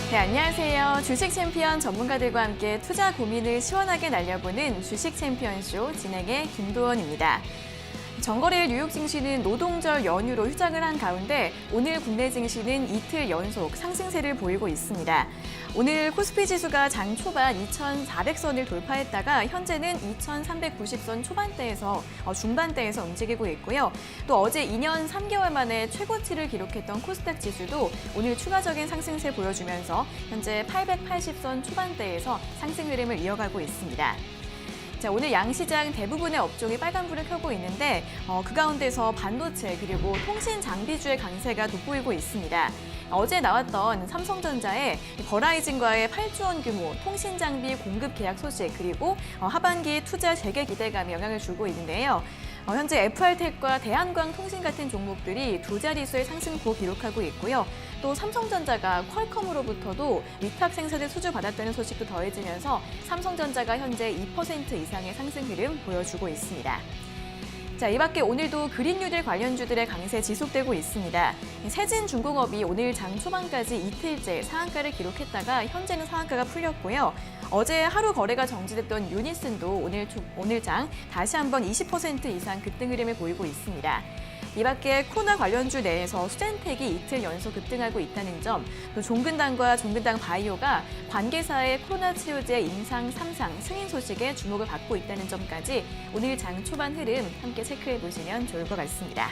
네, 안녕하세요. 주식 챔피언 전문가들과 함께 투자 고민을 시원하게 날려보는 주식 챔피언쇼 진행의 김도원입니다. 정거래일 뉴욕 증시는 노동절 연휴로 휴장을 한 가운데 오늘 국내 증시는 이틀 연속 상승세를 보이고 있습니다. 오늘 코스피 지수가 장 초반 2,400선을 돌파했다가 현재는 2,390선 초반대에서 중반대에서 움직이고 있고요. 또 어제 2년 3개월 만에 최고치를 기록했던 코스닥 지수도 오늘 추가적인 상승세 보여주면서 현재 880선 초반대에서 상승 흐름을 이어가고 있습니다. 자, 오늘 양시장 대부분의 업종이 빨간불을 켜고 있는데 그 가운데서 반도체 그리고 통신 장비주의 강세가 돋보이고 있습니다. 어제 나왔던 삼성전자의 버라이즌과의 8조 원 규모 통신 장비 공급 계약 소식 그리고 하반기 투자 재개 기대감이 영향을 주고 있는데요. 현재 FR텍과 대한광 통신 같은 종목들이 두 자릿수의 상승폭 기록하고 있고요. 또 삼성전자가 퀄컴으로부터도 위탁 생산을 수주받았다는 소식도 더해지면서 삼성전자가 현재 2% 이상의 상승 흐름 보여주고 있습니다. 자, 이 밖에 오늘도 그린뉴딜 관련주들의 강세 지속되고 있습니다. 세진중공업이 오늘 장 초반까지 이틀째 상한가를 기록했다가 현재는 상한가가 풀렸고요. 어제 하루 거래가 정지됐던 유니슨도 오늘 장 다시 한번 20% 이상 급등 흐름을 보이고 있습니다. 이 밖에 코로나 관련주 내에서 수젠텍이 이틀 연속 급등하고 있다는 점, 또 종근당과 종근당 바이오가 관계사의 코로나 치료제 임상 3상 승인 소식에 주목을 받고 있다는 점까지 오늘 장 초반 흐름 함께 체크해 보시면 좋을 것 같습니다.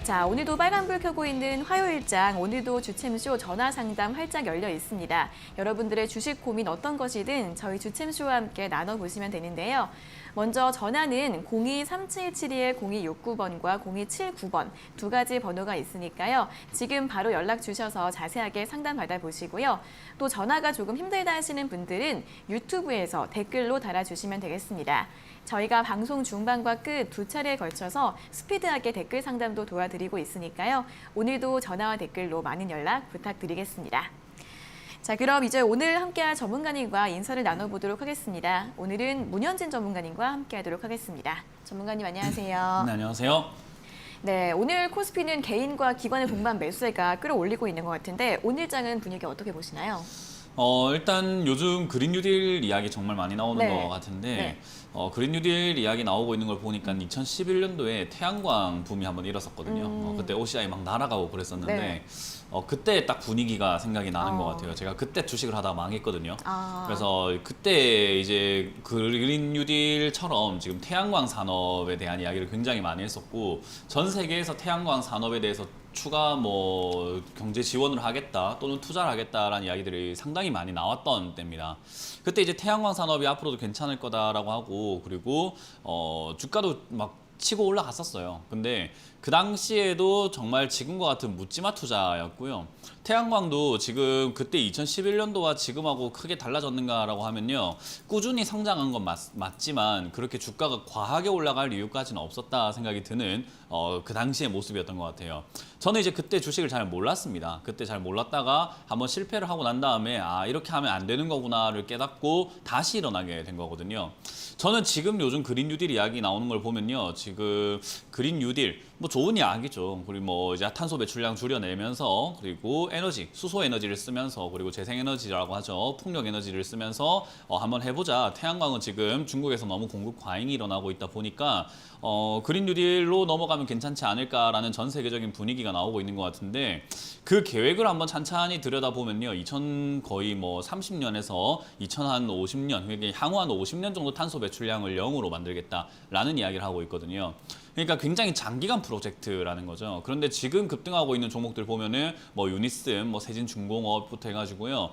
자, 오늘도 빨간불 켜고 있는 화요일장, 오늘도 주챔쇼 전화상담 활짝 열려 있습니다. 여러분들의 주식 고민 어떤 것이든 저희 주챔쇼와 함께 나눠보시면 되는데요. 먼저 전화는 02-3772-0269번과 0279번 두 가지 번호가 있으니까요. 지금 바로 연락 주셔서 자세하게 상담 받아보시고요. 또 전화가 조금 힘들다 하시는 분들은 유튜브에서 댓글로 달아주시면 되겠습니다. 저희가 방송 중반과 끝 두 차례에 걸쳐서 스피드하게 댓글 상담도 도와드리고 있으니까요. 오늘도 전화와 댓글로 많은 연락 부탁드리겠습니다. 자, 그럼 이제 오늘 함께할 전문가님과 인사를 나눠보도록 하겠습니다. 오늘은 문현진 전문가님과 함께하도록 하겠습니다. 전문가님 안녕하세요. 네, 안녕하세요. 네, 오늘 코스피는 개인과 기관의 동반 매수세가 끌어올리고 있는 것 같은데 오늘 장은 분위기 어떻게 보시나요? 일단 요즘 그린 뉴딜 이야기 정말 많이 나오는 네. 것 같은데 네. 그린 뉴딜 이야기 나오고 있는 걸 보니까 2011년도에 태양광 붐이 한번 일었었거든요. 그때 OCI 막 날아가고 그랬었는데 네. 그때 딱 분위기가 생각이 나는 것 같아요. 제가 그때 주식을 하다가 망했거든요. 그래서 그때 이제 그린 뉴딜처럼 지금 태양광 산업에 대한 이야기를 굉장히 많이 했었고 전 세계에서 태양광 산업에 대해서 추가 뭐 경제 지원을 하겠다 또는 투자를 하겠다라는 이야기들이 상당히 많이 나왔던 때입니다. 그때 이제 태양광 산업이 앞으로도 괜찮을 거다라고 하고 그리고 주가도 막 치고 올라갔었어요. 근데 그 당시에도 정말 지금과 같은 묻지마 투자였고요. 태양광도 지금 그때 2011년도와 지금하고 크게 달라졌는가라고 하면요. 꾸준히 성장한 건 맞지만 그렇게 주가가 과하게 올라갈 이유까지는 없었다 생각이 드는 그 당시의 모습이었던 것 같아요. 저는 이제 그때 주식을 잘 몰랐습니다. 그때 잘 몰랐다가 한번 실패를 하고 난 다음에 이렇게 하면 안 되는 거구나를 깨닫고 다시 일어나게 된 거거든요. 저는 지금 요즘 그린 뉴딜 이야기 나오는 걸 보면요. 지금 그린 뉴딜 뭐 좋은 이야기죠. 그리고 뭐 이제 탄소 배출량 줄여내면서 그리고 에너지, 수소 에너지를 쓰면서 그리고 재생 에너지라고 하죠. 풍력 에너지를 쓰면서 한번 해보자. 태양광은 지금 중국에서 너무 공급 과잉이 일어나고 있다 보니까 그린 뉴딜로 넘어가면 괜찮지 않을까라는 전 세계적인 분위기가 나오고 있는 것 같은데 그 계획을 한번 찬찬히 들여다보면요. 거의 뭐 30년에서 2050년, 그러니까 향후 한 50년 정도 탄소 배출량을 0으로 만들겠다라는 이야기를 하고 있거든요. 그러니까 굉장히 장기간 프로젝트라는 거죠. 그런데 지금 급등하고 있는 종목들 보면은 뭐 유니슨, 뭐 세진중공업부터 해가지고요.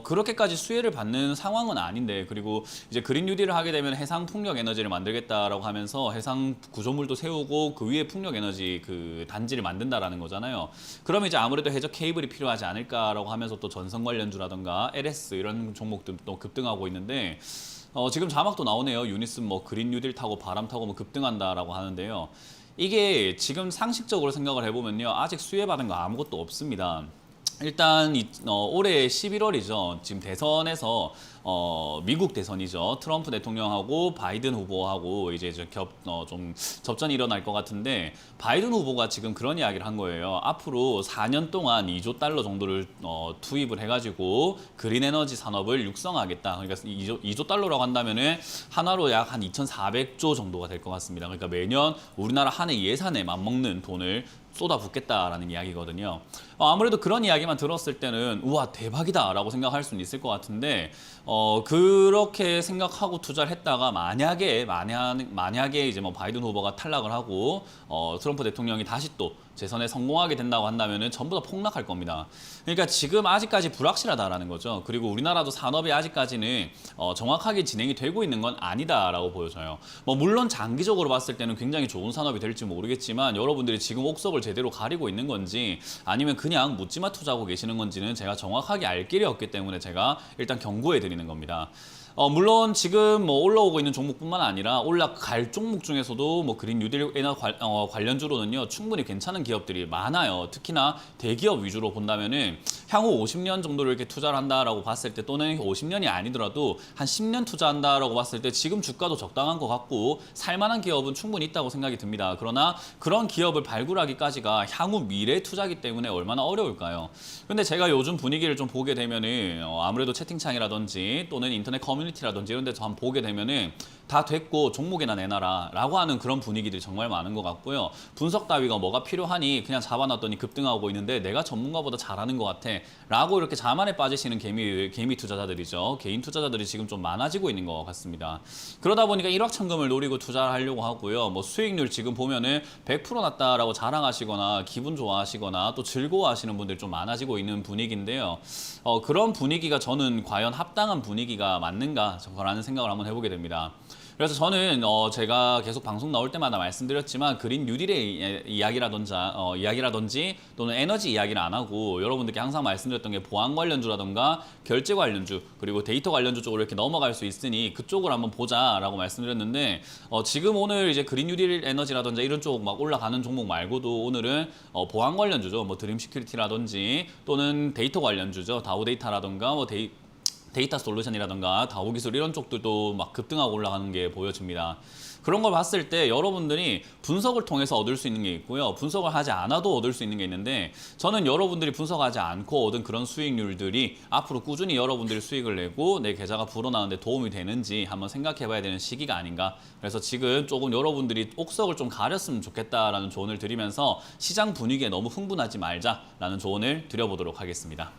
그렇게까지 수혜를 받는 상황은 아닌데 그리고 이제 그린 뉴딜을 하게 되면 해상 풍력 에너지를 만들겠다라고 하면서 해상 구조물도 세우고 그 위에 풍력 에너지 그 단지를 만든다라는 거잖아요. 그러면 이제 아무래도 해저 케이블이 필요하지 않을까라고 하면서 또 전선 관련주라든가 LS 이런 종목들도 급등하고 있는데 지금 자막도 나오네요. 유니슨 뭐 그린 뉴딜 타고 바람 타고 뭐 급등한다라고 하는데요. 이게 지금 상식적으로 생각을 해보면요. 아직 수혜받은 거 아무것도 없습니다. 일단 올해 11월이죠. 지금 대선에서 미국 대선이죠. 트럼프 대통령하고 바이든 후보하고 이제 좀 접전이 일어날 것 같은데 바이든 후보가 지금 그런 이야기를 한 거예요. 앞으로 4년 동안 2조 달러 정도를 투입을 해가지고 그린 에너지 산업을 육성하겠다. 그러니까 2조 달러라고 한다면은 하나로 약 한 2,400조 정도가 될 것 같습니다. 그러니까 매년 우리나라 한 해 예산에 맞먹는 돈을 쏟아붓겠다라는 이야기거든요. 아무래도 그런 이야기만 들었을 때는 우와 대박이다라고 생각할 수는 있을 것 같은데 그렇게 생각하고 투자를 했다가 만약에 이제 뭐 바이든 후보가 탈락을 하고 트럼프 대통령이 다시 또 재선에 성공하게 된다고 한다면은 전부 다 폭락할 겁니다. 그러니까 지금 아직까지 불확실하다라는 거죠. 그리고 우리나라도 산업이 아직까지는 정확하게 진행이 되고 있는 건 아니다라고 보여져요. 뭐 물론 장기적으로 봤을 때는 굉장히 좋은 산업이 될지 모르겠지만 여러분들이 지금 옥석을 제대로 가리고 있는 건지 아니면 그냥 묻지마 투자하고 계시는 건지는 제가 정확하게 알 길이 없기 때문에 제가 일단 경고해 드리는 겁니다. 물론 지금 뭐 올라오고 있는 종목뿐만 아니라 올라갈 종목 중에서도 뭐 그린 뉴딜 관련주로는요 충분히 괜찮은 기업들이 많아요. 특히나 대기업 위주로 본다면은 향후 50년 정도를 이렇게 투자를 한다라고 봤을 때 또는 50년이 아니더라도 한 10년 투자한다라고 봤을 때 지금 주가도 적당한 것 같고 살만한 기업은 충분히 있다고 생각이 듭니다. 그러나 그런 기업을 발굴하기까지가 향후 미래 투자기 때문에 얼마나 어려울까요? 근데 제가 요즘 분위기를 좀 보게 되면은 아무래도 채팅창이라든지 또는 인터넷 커뮤니티라든지 이런 데서 한번 보게 되면은 다 됐고 종목이나 내놔라 라고 하는 그런 분위기들이 정말 많은 것 같고요. 분석 따위가 뭐가 필요하니 그냥 잡아놨더니 급등하고 있는데 내가 전문가보다 잘하는 것 같아 라고 이렇게 자만에 빠지시는 개미 투자자들이죠. 개인 투자자들이 지금 좀 많아지고 있는 것 같습니다. 그러다 보니까 일확천금을 노리고 투자를 하려고 하고요. 뭐 수익률 지금 보면은 100% 났다라고 자랑하시거나 기분 좋아하시거나 또 즐거워하시는 분들이 좀 많아지고 있는 분위기인데요. 그런 분위기가 저는 과연 합당한 분위기가 맞는가 라는 생각을 한번 해보게 됩니다. 그래서 저는 제가 계속 방송 나올 때마다 말씀드렸지만 그린 뉴딜의 이야기라든지 또는 에너지 이야기를 안 하고 여러분들께 항상 말씀드렸던 게 보안 관련주라든가 결제 관련주 그리고 데이터 관련주 쪽으로 이렇게 넘어갈 수 있으니 그쪽을 한번 보자라고 말씀드렸는데 지금 오늘 이제 그린 뉴딜 에너지라든지 이런 쪽 막 올라가는 종목 말고도 오늘은 보안 관련주죠. 뭐 드림 시큐리티라든지 또는 데이터 관련주죠. 다우 데이터라든가 뭐 데이터 솔루션이라든가 다우 기술 이런 쪽들도 막 급등하고 올라가는 게 보여집니다. 그런 걸 봤을 때 여러분들이 분석을 통해서 얻을 수 있는 게 있고요. 분석을 하지 않아도 얻을 수 있는 게 있는데 저는 여러분들이 분석하지 않고 얻은 그런 수익률들이 앞으로 꾸준히 여러분들이 수익을 내고 내 계좌가 불어나는데 도움이 되는지 한번 생각해 봐야 되는 시기가 아닌가. 그래서 지금 조금 여러분들이 옥석을 좀 가렸으면 좋겠다라는 조언을 드리면서 시장 분위기에 너무 흥분하지 말자라는 조언을 드려보도록 하겠습니다.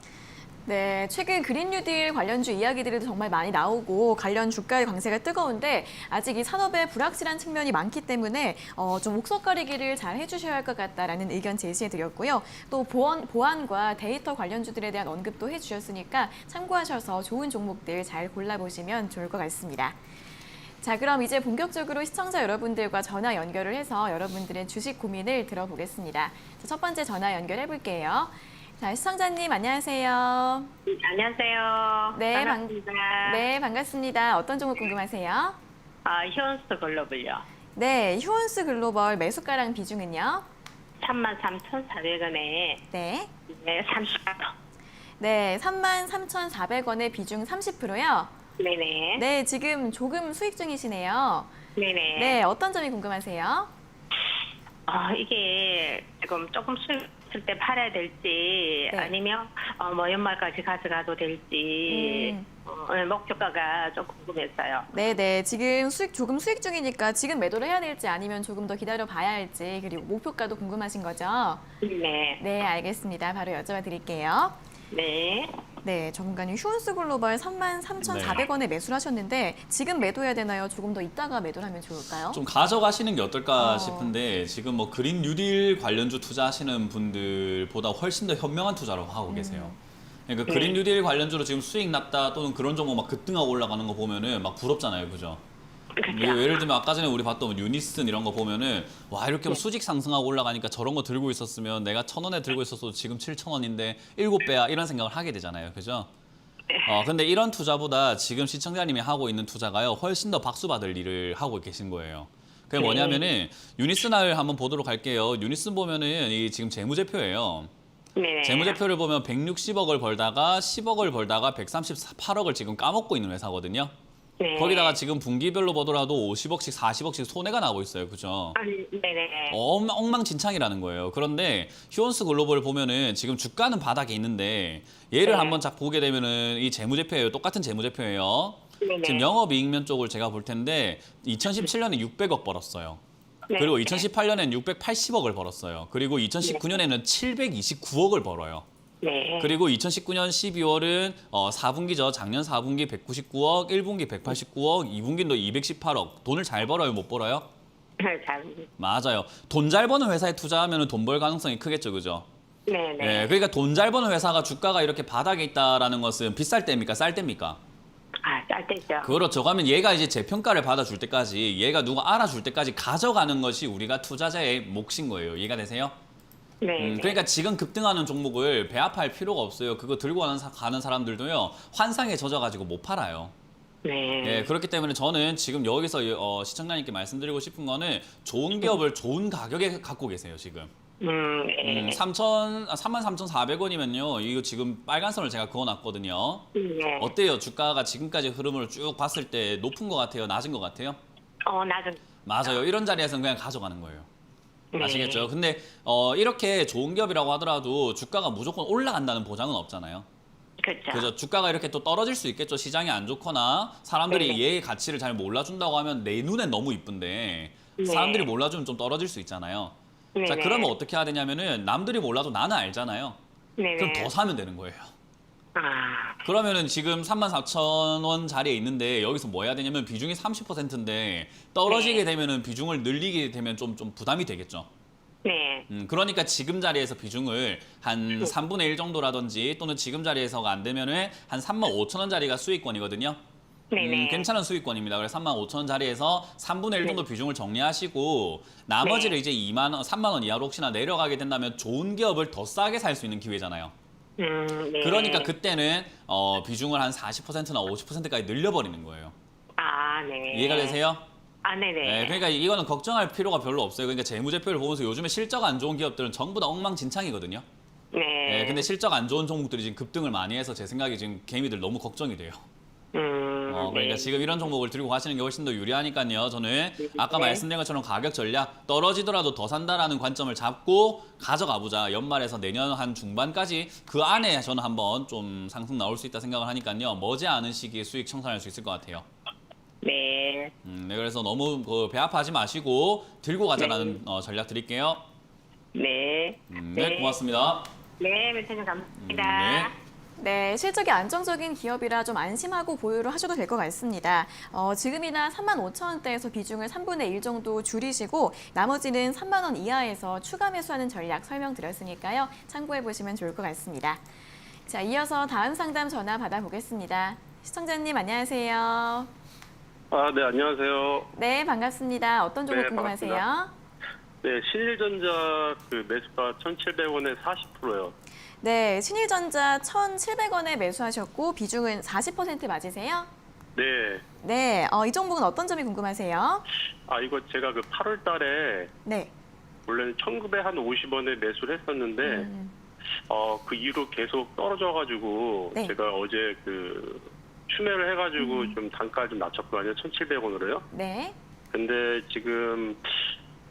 네, 최근 그린 뉴딜 관련주 이야기들이 정말 많이 나오고 관련 주가의 강세가 뜨거운데 아직 이 산업에 불확실한 측면이 많기 때문에 좀 옥석 가리기를 잘 해주셔야 할 것 같다라는 의견 제시해드렸고요. 또 보안과 데이터 관련주들에 대한 언급도 해주셨으니까 참고하셔서 좋은 종목들 잘 골라보시면 좋을 것 같습니다. 자, 그럼 이제 본격적으로 시청자 여러분들과 전화 연결을 해서 여러분들의 주식 고민을 들어보겠습니다. 자, 첫 번째 전화 연결해 볼게요. 자, 시청자님 안녕하세요. 안녕하세요. 네, 반갑습니다. 네, 반갑습니다. 어떤 종목 궁금하세요? 휴원스 글로벌요. 네, 휴원스 글로벌 매수가랑 비중은요? 33,400원에 네. 30%. 네, 33,400원의 비중 30%요? 네네. 네, 지금 조금 수익 중이시네요. 네네. 네, 어떤 점이 궁금하세요? 이게 지금 조금 수익 있을 때 팔아야 될지 네. 아니면 뭐 연말까지 가져가도 될지 목표가가 좀 궁금했어요. 네, 지금 조금 수익 중이니까 지금 매도를 해야 될지 아니면 조금 더 기다려 봐야 할지 그리고 목표가도 궁금하신 거죠? 네. 네, 알겠습니다. 바로 여쭤봐 드릴게요. 네. 네, 전문가님 휴원스 글로벌 33,400원에 매수를 하셨는데 지금 매도해야 되나요? 조금 더 이따가 매도를 하면 좋을까요? 좀 가져가시는 게 어떨까 싶은데 지금 뭐 그린 뉴딜 관련주 투자하시는 분들보다 훨씬 더 현명한 투자를 하고 계세요. 그러니까 그린 뉴딜 관련주로 지금 수익 났다 또는 그런 종목 막 급등하고 올라가는 거 보면은 막 부럽잖아요, 그죠? 예를 들면 아까 전에 우리 봤던 유니슨 이런 거 보면은 와 이렇게 수직 상승하고 올라가니까 저런 거 들고 있었으면 내가 1,000원에 들고 있었어도 지금 7,000원인데 7배야 이런 생각을 하게 되잖아요, 그죠? 근데 이런 투자보다 지금 시청자님이 하고 있는 투자가요 훨씬 더 박수 받을 일을 하고 계신 거예요. 그게 뭐냐면은 유니슨을 한번 보도록 할게요. 유니슨 보면은 이 지금 재무제표예요. 네네. 재무제표를 보면 160억을 벌다가 10억을 벌다가 138억을 지금 까먹고 있는 회사거든요. 네. 거기다가 지금 분기별로 보더라도 50억씩 40억씩 손해가 나고 있어요. 그죠? 네네. 엉망진창이라는 거예요. 그런데 휴원스 글로벌 보면은 지금 주가는 바닥에 있는데 얘를 네. 한번 딱 보게 되면은 이 재무제표예요. 똑같은 재무제표예요. 네네. 지금 영업이익면 쪽을 제가 볼 텐데 2017년에 600억 벌었어요. 네. 그리고 2018년엔 680억을 벌었어요. 그리고 2019년에는 729억을 벌어요. 네. 그리고 2019년 12월은 4분기죠. 작년 4분기 199억, 1분기 189억, 2분기도 218억. 돈을 잘 벌어요, 못 벌어요? 잘. 맞아요. 돈 잘 버는 회사에 투자하면 돈 벌 가능성이 크겠죠, 그죠? 네네. 네, 그러니까 돈 잘 버는 회사가 주가가 이렇게 바닥에 있다라는 것은 비쌀 때입니까, 쌀 때입니까? 쌀 때죠. 그렇죠. 그러면 얘가 이제 재평가를 받아줄 때까지, 얘가 누가 알아줄 때까지 가져가는 것이 우리가 투자자의 몫인 거예요. 이해가 되세요? 네. 그러니까 지금 급등하는 종목을 배합할 필요가 없어요. 그거 들고 가는 사람들도요, 환상에 젖어가지고 못 팔아요. 네. 예, 그렇기 때문에 저는 지금 여기서 시청자님께 말씀드리고 싶은 거는 좋은 기업을 좋은 가격에 갖고 계세요, 지금. 네. 33,400원이면요. 이거 지금 빨간 선을 제가 그어놨거든요. 네. 어때요? 주가가 지금까지 흐름을 쭉 봤을 때 높은 것 같아요? 낮은 것 같아요? 낮은. 맞아요. 이런 자리에서는 그냥 가져가는 거예요. 네. 아시겠죠? 근데 이렇게 좋은 기업이라고 하더라도 주가가 무조건 올라간다는 보장은 없잖아요. 그렇죠. 그죠? 주가가 이렇게 또 떨어질 수 있겠죠. 시장이 안 좋거나 사람들이 네네. 얘의 가치를 잘 몰라준다고 하면 내 눈엔 너무 이쁜데 사람들이 몰라주면 좀 떨어질 수 있잖아요. 네네. 자, 그러면 어떻게 해야 되냐면은 남들이 몰라도 나는 알잖아요. 네네. 그럼 더 사면 되는 거예요. 아. 그러면은 지금 34,000원 자리에 있는데 여기서 뭐 해야 되냐면 비중이 30%인데 떨어지게 되면은 비중을 늘리게 되면 좀 부담이 되겠죠. 네. 그러니까 지금 자리에서 비중을 한 3분의 1 정도라든지 또는 지금 자리에서가 안 되면은 한 35,000원 자리가 수익권이거든요. 네네. 괜찮은 수익권입니다. 그래서 35,000원 자리에서 3분의 1 정도 비중을 정리하시고 나머지를 이제 2만 원, 3만 원 이하로 혹시나 내려가게 된다면 좋은 기업을 더 싸게 살 수 있는 기회잖아요. 네. 그러니까 그때는 비중을 한 40%나 50%까지 늘려버리는 거예요. 네. 이해가 되세요? 네네. 네, 그러니까 이거는 걱정할 필요가 별로 없어요. 그러니까 재무제표를 보면서 요즘에 실적 안 좋은 기업들은 전부 다 엉망진창이거든요. 네, 근데 실적 안 좋은 종목들이 지금 급등을 많이 해서 제 생각에 지금 개미들 너무 걱정이 돼요. 그러니까 네. 지금 이런 종목을 들고 가시는 게 훨씬 더 유리하니까요. 저는 아까 네. 말씀드린 것처럼 가격 전략 떨어지더라도 더 산다라는 관점을 잡고 가져가 보자. 연말에서 내년 한 중반까지 그 안에 저는 한번 좀 상승 나올 수 있다 생각을 하니까요. 머지않은 시기에 수익 청산할 수 있을 것 같아요. 네. 네, 그래서 너무 배합하지 마시고 들고 가자라는 전략 드릴게요. 네. 네, 고맙습니다. 네, 매체님 감사합니다. 네. 네, 실적이 안정적인 기업이라 좀 안심하고 보유를 하셔도 될 것 같습니다. 지금이나 35,000원대에서 비중을 3분의 1 정도 줄이시고 나머지는 3만 원 이하에서 추가 매수하는 전략 설명드렸으니까요. 참고해 보시면 좋을 것 같습니다. 자, 이어서 다음 상담 전화 받아보겠습니다. 시청자님 안녕하세요. 네, 안녕하세요. 네, 반갑습니다. 어떤 종목 네, 궁금하세요? 네, 신일전자 그 매수가 1,700원에 40%요. 네, 신일전자 1,700원에 매수하셨고 비중은 40% 맞으세요? 네. 네, 이 종목은 어떤 점이 궁금하세요? 이거 제가 그 8월 달에 네. 원래는 1,950원에 매수를 했었는데, 그 이후로 계속 떨어져가지고, 네. 제가 어제 그 추매를 해가지고 좀 단가를 좀 낮췄거든요. 1,700원으로요. 네. 근데 지금,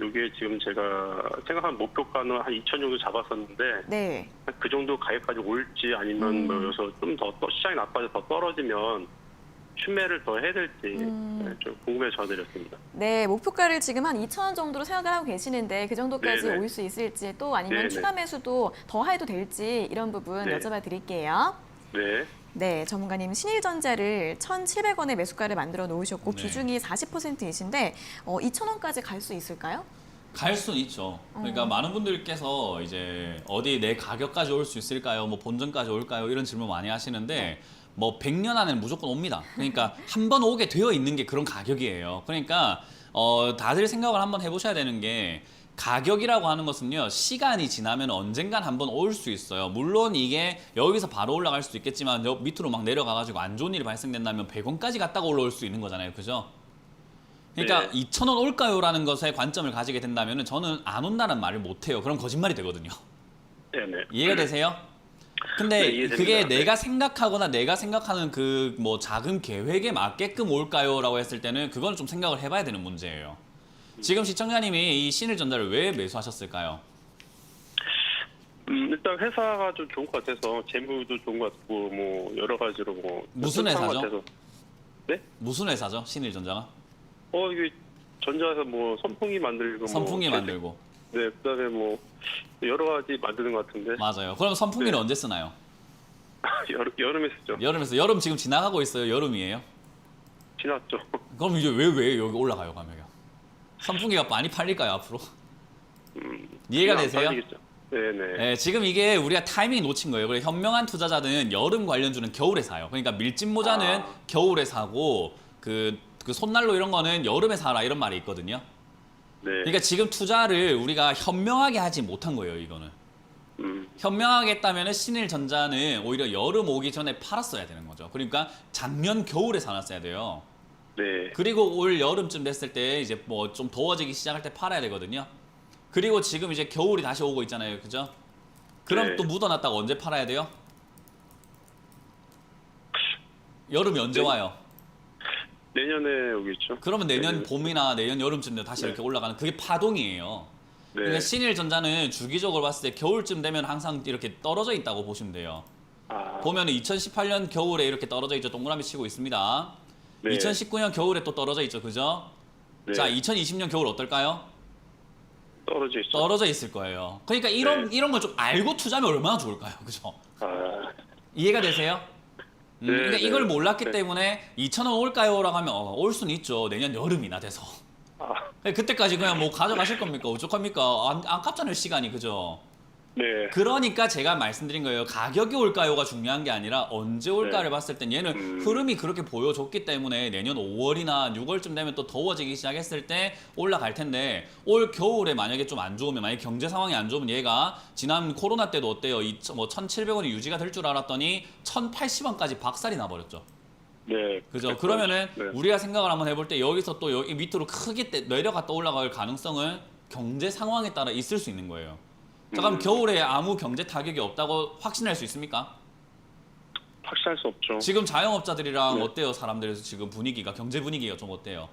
이게 지금 제가 생각한 목표가는 한 2,000 정도 잡았었는데, 네. 그 정도 가격까지 올지 아니면 뭐 여기서 좀 더 시장이 나빠져서 더 떨어지면 추매를 더 해야 될지 좀 궁금해서 전화드렸습니다. 네, 목표가를 지금 한 2,000원 정도로 생각을 하고 계시는데 그 정도까지 네네. 올 수 있을지 또 아니면 네네. 추가 매수도 더 해도 될지 이런 부분 네. 여쭤봐 드릴게요. 네. 네, 전문가님 신일전자를 1,700원의 매수가를 만들어 놓으셨고 네. 비중이 40%이신데 2,000원까지 갈 수 있을까요? 갈 수는 있죠. 그러니까 많은 분들께서 이제 어디 내 가격까지 올 수 있을까요? 뭐 본전까지 올까요? 이런 질문 많이 하시는데 뭐 100년 안에는 무조건 옵니다. 그러니까 한 번 오게 되어 있는 게 그런 가격이에요. 그러니까 다들 생각을 한번 해보셔야 되는 게 가격이라고 하는 것은요, 시간이 지나면 언젠간 한번 올 수 있어요. 물론 이게 여기서 바로 올라갈 수도 있겠지만 여 밑으로 막 내려가가지고 안 좋은 일이 발생된다면 100원까지 갔다가 올라올 수 있는 거잖아요. 그죠? 그러니까 네. 2,000원 올까요라는 것에 관점을 가지게 된다면 저는 안 온다는 말을 못 해요. 그럼 거짓말이 되거든요. 네네. 이해가 되세요? 근데 네, 이해됩니다. 그게 네. 내가 생각하거나 내가 생각하는 그 뭐 자금 계획에 맞게끔 올까요?라고 했을 때는 그건 좀 생각을 해봐야 되는 문제예요. 지금 시청자님이 이 신일전자를 왜 매수하셨을까요? 일단 회사가 좀 좋은 것 같아서 재무도 좋은 것 같고 뭐 여러 가지로 뭐 무슨 좋은 것 회사죠? 같아서. 네? 무슨 회사죠? 신일전자가? 이게 전자에서 뭐 선풍기 만들고 선풍기 뭐 만들고. 네, 그다음에 뭐 여러 가지 만드는 것 같은데. 맞아요. 그럼 선풍기는 네. 언제 쓰나요? 여름에 쓰죠. 여름에서 여름 지금 지나가고 있어요. 여름이에요. 지났죠. 그럼 이제 왜 여기 올라가요, 가면요? 선풍기가 많이 팔릴까요, 앞으로? 이해가 되세요? 네네. 네, 지금 이게 우리가 타이밍 놓친 거예요. 그래서 현명한 투자자는 여름 관련주는 겨울에 사요. 그러니까 밀짚 모자는 겨울에 사고 그 손난로 이런 거는 여름에 사라 이런 말이 있거든요. 네. 그러니까 지금 투자를 우리가 현명하게 하지 못한 거예요, 이거는. 현명하게 했다면 신일전자는 오히려 여름 오기 전에 팔았어야 되는 거죠. 그러니까 작년 겨울에 사놨어야 돼요. 네. 그리고 올 여름쯤 됐을 때 이제 뭐 좀 더워지기 시작할 때 팔아야 되거든요. 그리고 지금 이제 겨울이 다시 오고 있잖아요. 그죠? 그럼 네. 또 묻어놨다가 언제 팔아야 돼요? 여름이 언제 네. 와요? 내년에 오겠죠. 그러면 내년 네. 봄이나 내년 여름쯤 다시 네. 이렇게 올라가는 그게 파동이에요. 네. 그러니까 신일전자는 주기적으로 봤을 때 겨울쯤 되면 항상 이렇게 떨어져 있다고 보시면 돼요. 보면 2018년 겨울에 이렇게 떨어져 있죠. 동그라미 치고 있습니다. 네. 2019년 겨울에 또 떨어져 있죠. 그죠? 네. 자, 2020년 겨울 어떨까요? 떨어져 있죠. 떨어져 있을 거예요. 그러니까 이런 걸 좀 알고 투자하면 얼마나 좋을까요? 그죠? 이해가 되세요? 네, 그러니까 네. 이걸 몰랐기 네. 때문에 2,000원 올까요? 라고 하면 올 수는 있죠. 내년 여름이나 돼서. 그때까지 그냥 뭐 가져가실 겁니까? 어떡합니까? 아깝잖아요, 시간이. 그죠? 네. 그러니까 제가 말씀드린 거예요. 가격이 올까요가 중요한 게 아니라 언제 올까를 네. 봤을 땐 얘는 흐름이 그렇게 보여줬기 때문에 내년 5월이나 6월쯤 되면 또 더워지기 시작했을 때 올라갈 텐데 올 겨울에 만약에 좀 안 좋으면 만약에 경제 상황이 안 좋으면 얘가 지난 코로나 때도 어때요? 뭐 1,700원이 유지가 될 줄 알았더니 1,080원까지 박살이 나버렸죠. 네. 그죠? 그러면은 네. 우리가 생각을 한번 해볼 때 여기서 또 여기 밑으로 크게 내려갔다 올라갈 가능성은 경제 상황에 따라 있을 수 있는 거예요. 자, 그럼 겨울에 아무 경제 타격이 없다고 확신할 수 있습니까? 확실할 수 없죠. 지금 자영업자들이랑 네. 어때요? 사람들에서 지금 분위기가 경제 분위기가 좀 어때요?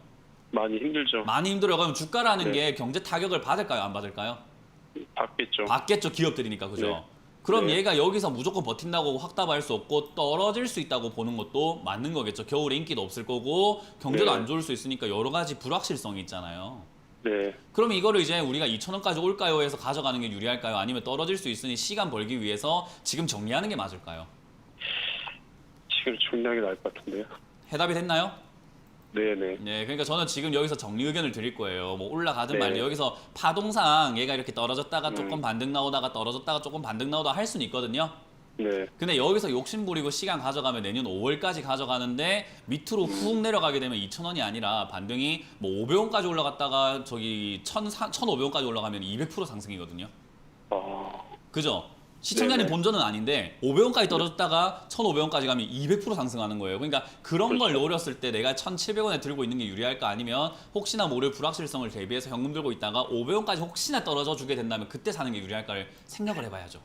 많이 힘들죠. 많이 힘들어요. 그럼 주가라는 네. 게 경제 타격을 받을까요? 안 받을까요? 받겠죠. 받겠죠. 기업들이니까. 그죠? 네. 그럼 네. 얘가 여기서 무조건 버틴다고 확답할 수 없고 떨어질 수 있다고 보는 것도 맞는 거겠죠. 겨울에 인기도 없을 거고 경제도 네. 안 좋을 수 있으니까 여러 가지 불확실성이 있잖아요. 네. 그러면 이거를 이제 우리가 2,000원까지 올까요 해서 가져가는 게 유리할까요? 아니면 떨어질 수 있으니 시간 벌기 위해서 지금 정리하는 게 맞을까요? 지금 정리하는 게 나을 것 같은데요. 해답이 됐나요? 네네. 네, 그러니까 저는 지금 여기서 정리 의견을 드릴 거예요. 뭐 올라가든 네. 말든 여기서 파동상 얘가 이렇게 떨어졌다가 조금 반등 나오다가 떨어졌다가 조금 반등 나오다가 할 수는 있거든요. 네. 근데 여기서 욕심 부리고 시간 가져가면 내년 5월까지 가져가는데 밑으로 훅 내려가게 되면 2,000원이 아니라 반등이 뭐 500원까지 올라갔다가 저기 1,500원까지 올라가면 200% 상승이거든요. 그죠? 시청자님 네네. 본전은 아닌데 500원까지 떨어졌다가 1,500원까지 가면 200% 상승하는 거예요. 그러니까 그런 걸 노렸을 때 내가 1,700원에 들고 있는 게 유리할까 아니면 혹시나 모를 불확실성을 대비해서 현금 들고 있다가 500원까지 혹시나 떨어져 주게 된다면 그때 사는 게 유리할까를 생각을 해봐야죠.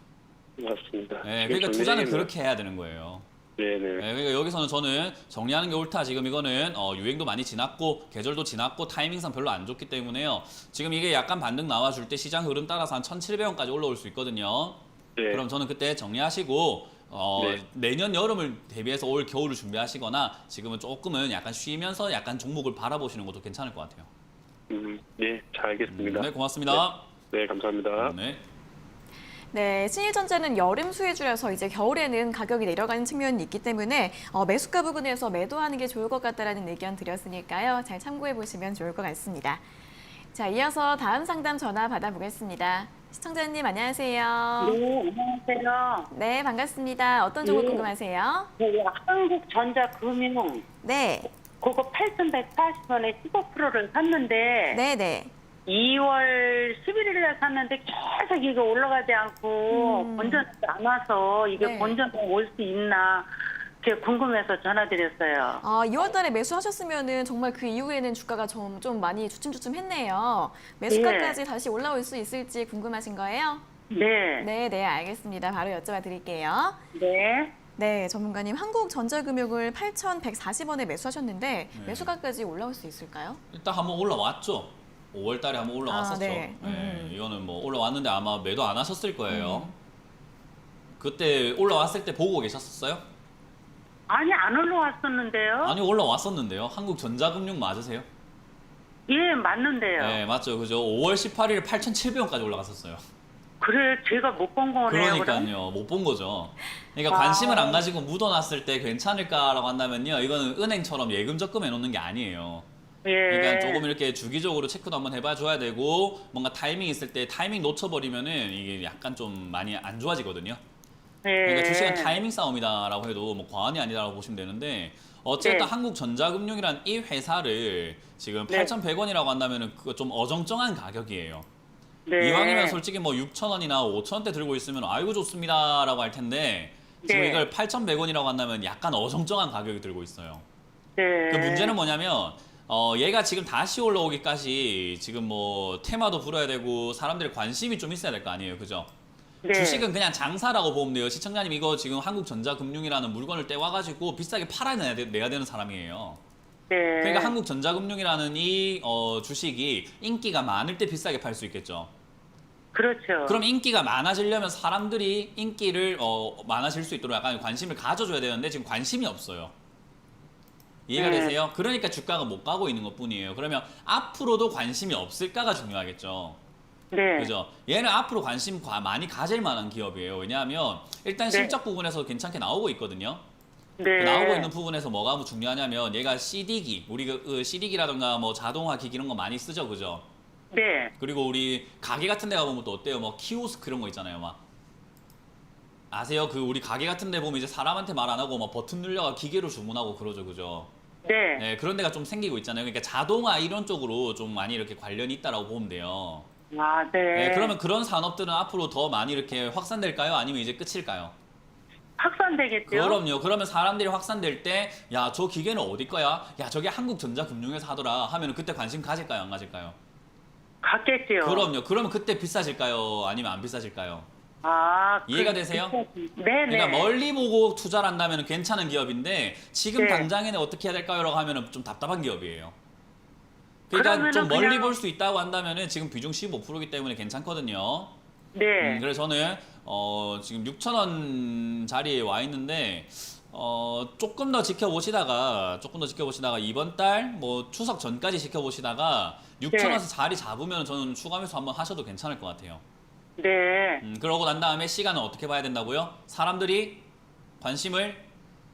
맞습니다. 네, 지금 그러니까 투자는 정리하겠네요. 그렇게 해야 되는 거예요. 네네. 네, 그러니까 여기서는 저는 정리하는 게 옳다. 지금 이거는 유행도 많이 지났고 계절도 지났고 타이밍상 별로 안 좋기 때문에요. 지금 이게 약간 반등 나와줄 때 시장 흐름 따라서 한 1,700원까지 올라올 수 있거든요. 네. 그럼 저는 그때 정리하시고 네. 내년 여름을 대비해서 올 겨울을 준비하시거나 지금은 조금은 약간 쉬면서 약간 종목을 바라보시는 것도 괜찮을 것 같아요. 네, 잘 알겠습니다. 네, 고맙습니다. 네, 감사합니다. 네. 네, 신일전자는 여름 수혜주라서 이제 겨울에는 가격이 내려가는 측면이 있기 때문에 매수가 부근에서 매도하는 게 좋을 것 같다라는 의견 드렸으니까요. 잘 참고해 보시면 좋을 것 같습니다. 자, 이어서 다음 상담 전화 받아보겠습니다. 시청자님 안녕하세요. 네, 안녕하세요. 네, 반갑습니다. 어떤 종목 네. 궁금하세요? 네, 한국전자금융 네, 그거 8,140원에 15%를 샀는데 네, 네. 2월 11일에 샀는데 계속 이게 올라가지 않고 본전이 안 와서 이게 네. 본전에 올 수 있나 그게 궁금해서 전화드렸어요. 2월 달에 매수하셨으면은 정말 그 이후에는 주가가 좀 많이 주춤주춤했네요. 매수가까지 다시 올라올 수 있을지 궁금하신 거예요? 네. 네, 알겠습니다. 바로 여쭤봐 드릴게요. 네. 네, 전문가님, 한국전자금융을 8,140원에 매수하셨는데 네. 매수가까지 올라올 수 있을까요? 일단 한번 올라왔죠. 5월 달에 한번 올라왔었죠. 네. 이거는 뭐 올라왔는데 아마 매도 안 하셨을 거예요. 그때 올라왔을 때 보고 계셨었어요? 아니, 안 올라왔었는데요. 아니 올라왔었는데요. 한국전자금융 맞으세요? 예, 맞는데요. 네, 맞죠. 그죠. 5월 18일에 8,700원까지 올라갔었어요. 그래, 제가 못 본 거네요. 그럼? 그러니까요. 못 본 거죠. 그러니까 관심을 안 가지고 묻어놨을 때 괜찮을까라고 한다면요. 이거는 은행처럼 예금 적금 해놓는 게 아니에요. 예. 그러니까 조금 이렇게 주기적으로 체크도 한번 해봐줘야 되고 뭔가 타이밍 있을 때 타이밍 놓쳐버리면은 이게 약간 좀 많이 안 좋아지거든요. 예. 그러니까 주식은 타이밍 싸움이다라고 해도 뭐 과언이 아니다라고 보시면 되는데 어쨌든 네. 한국전자금융이란 이 회사를 지금 네. 8,100원이라고 한다면은 그거 좀 어정쩡한 가격이에요. 네. 이왕이면 솔직히 뭐 6,000원이나 5,000원대 들고 있으면 아이고 좋습니다라고 할 텐데 지금 네. 이걸 8,100원이라고 한다면 약간 어정쩡한 가격이 들고 있어요. 네. 그 문제는 뭐냐면 얘가 지금 다시 올라오기까지 지금 뭐 테마도 불어야 되고 사람들의 관심이 좀 있어야 될 거 아니에요, 그죠? 네. 주식은 그냥 장사라고 보면 돼요. 시청자님 이거 지금 한국전자금융이라는 물건을 떼와가지고 비싸게 팔아내야 되는 사람이에요. 네. 그러니까 한국전자금융이라는 이 주식이 인기가 많을 때 비싸게 팔 수 있겠죠. 그렇죠. 그럼 인기가 많아지려면 사람들이 인기를 많아질 수 있도록 약간 관심을 가져줘야 되는데 지금 관심이 없어요. 이해가 네. 되세요? 그러니까 주가가 못 가고 있는 것뿐이에요. 그러면 앞으로도 관심이 없을까가 중요하겠죠. 네. 그죠? 얘는 앞으로 관심 많이 가질 만한 기업이에요. 왜냐하면 일단 네. 실적 부분에서 괜찮게 나오고 있거든요. 네. 그 나오고 있는 부분에서 뭐가 중요하냐면 얘가 CD기, 우리 그 CD기라든가 뭐 자동화 기기 이런 거 많이 쓰죠, 그죠? 네. 그리고 우리 가게 같은 데 가보면 또 어때요? 뭐 키오스크 이런 거 있잖아요, 막. 아세요? 그 우리 가게 같은 데 보면 이제 사람한테 말 안 하고 막 버튼 눌려가 기계로 주문하고 그러죠, 그죠? 네. 네, 그런 데가 좀 생기고 있잖아요. 그러니까 자동화 이런 쪽으로 좀 많이 이렇게 관련이 있다라고 보면 돼요. 아, 네. 네, 그러면 그런 산업들은 앞으로 더 많이 이렇게 확산될까요? 아니면 이제 끝일까요? 확산되겠죠? 그럼요. 그러면 사람들이 확산될 때, 야, 저 기계는 어디 거야? 야, 저게 한국전자금융에서 하더라. 하면은 그때 관심 가질까요? 안 가질까요? 갔겠지요. 그럼요. 그러면 그때 비싸질까요? 아니면 안 비싸질까요? 아, 이해가 되세요? 네네. 그러니까 멀리 보고 투자를 한다면 괜찮은 기업인데 지금 네. 당장에는 어떻게 해야 될까요? 라고 하면은 좀 답답한 기업이에요. 그러니까 좀 그러면은 멀리 그냥- 볼 수 있다고 한다면은 지금 비중 15%이기 때문에 괜찮거든요. 네. 그래서 저는 지금 6,000원 자리에 와 있는데 조금 더 지켜보시다가 이번 달 뭐 추석 전까지 지켜보시다가 6,000원에서 자리 잡으면 저는 추가 매수 한번 하셔도 괜찮을 것 같아요. 네. 그러고 난 다음에 시간은 어떻게 봐야 된다고요? 사람들이 관심을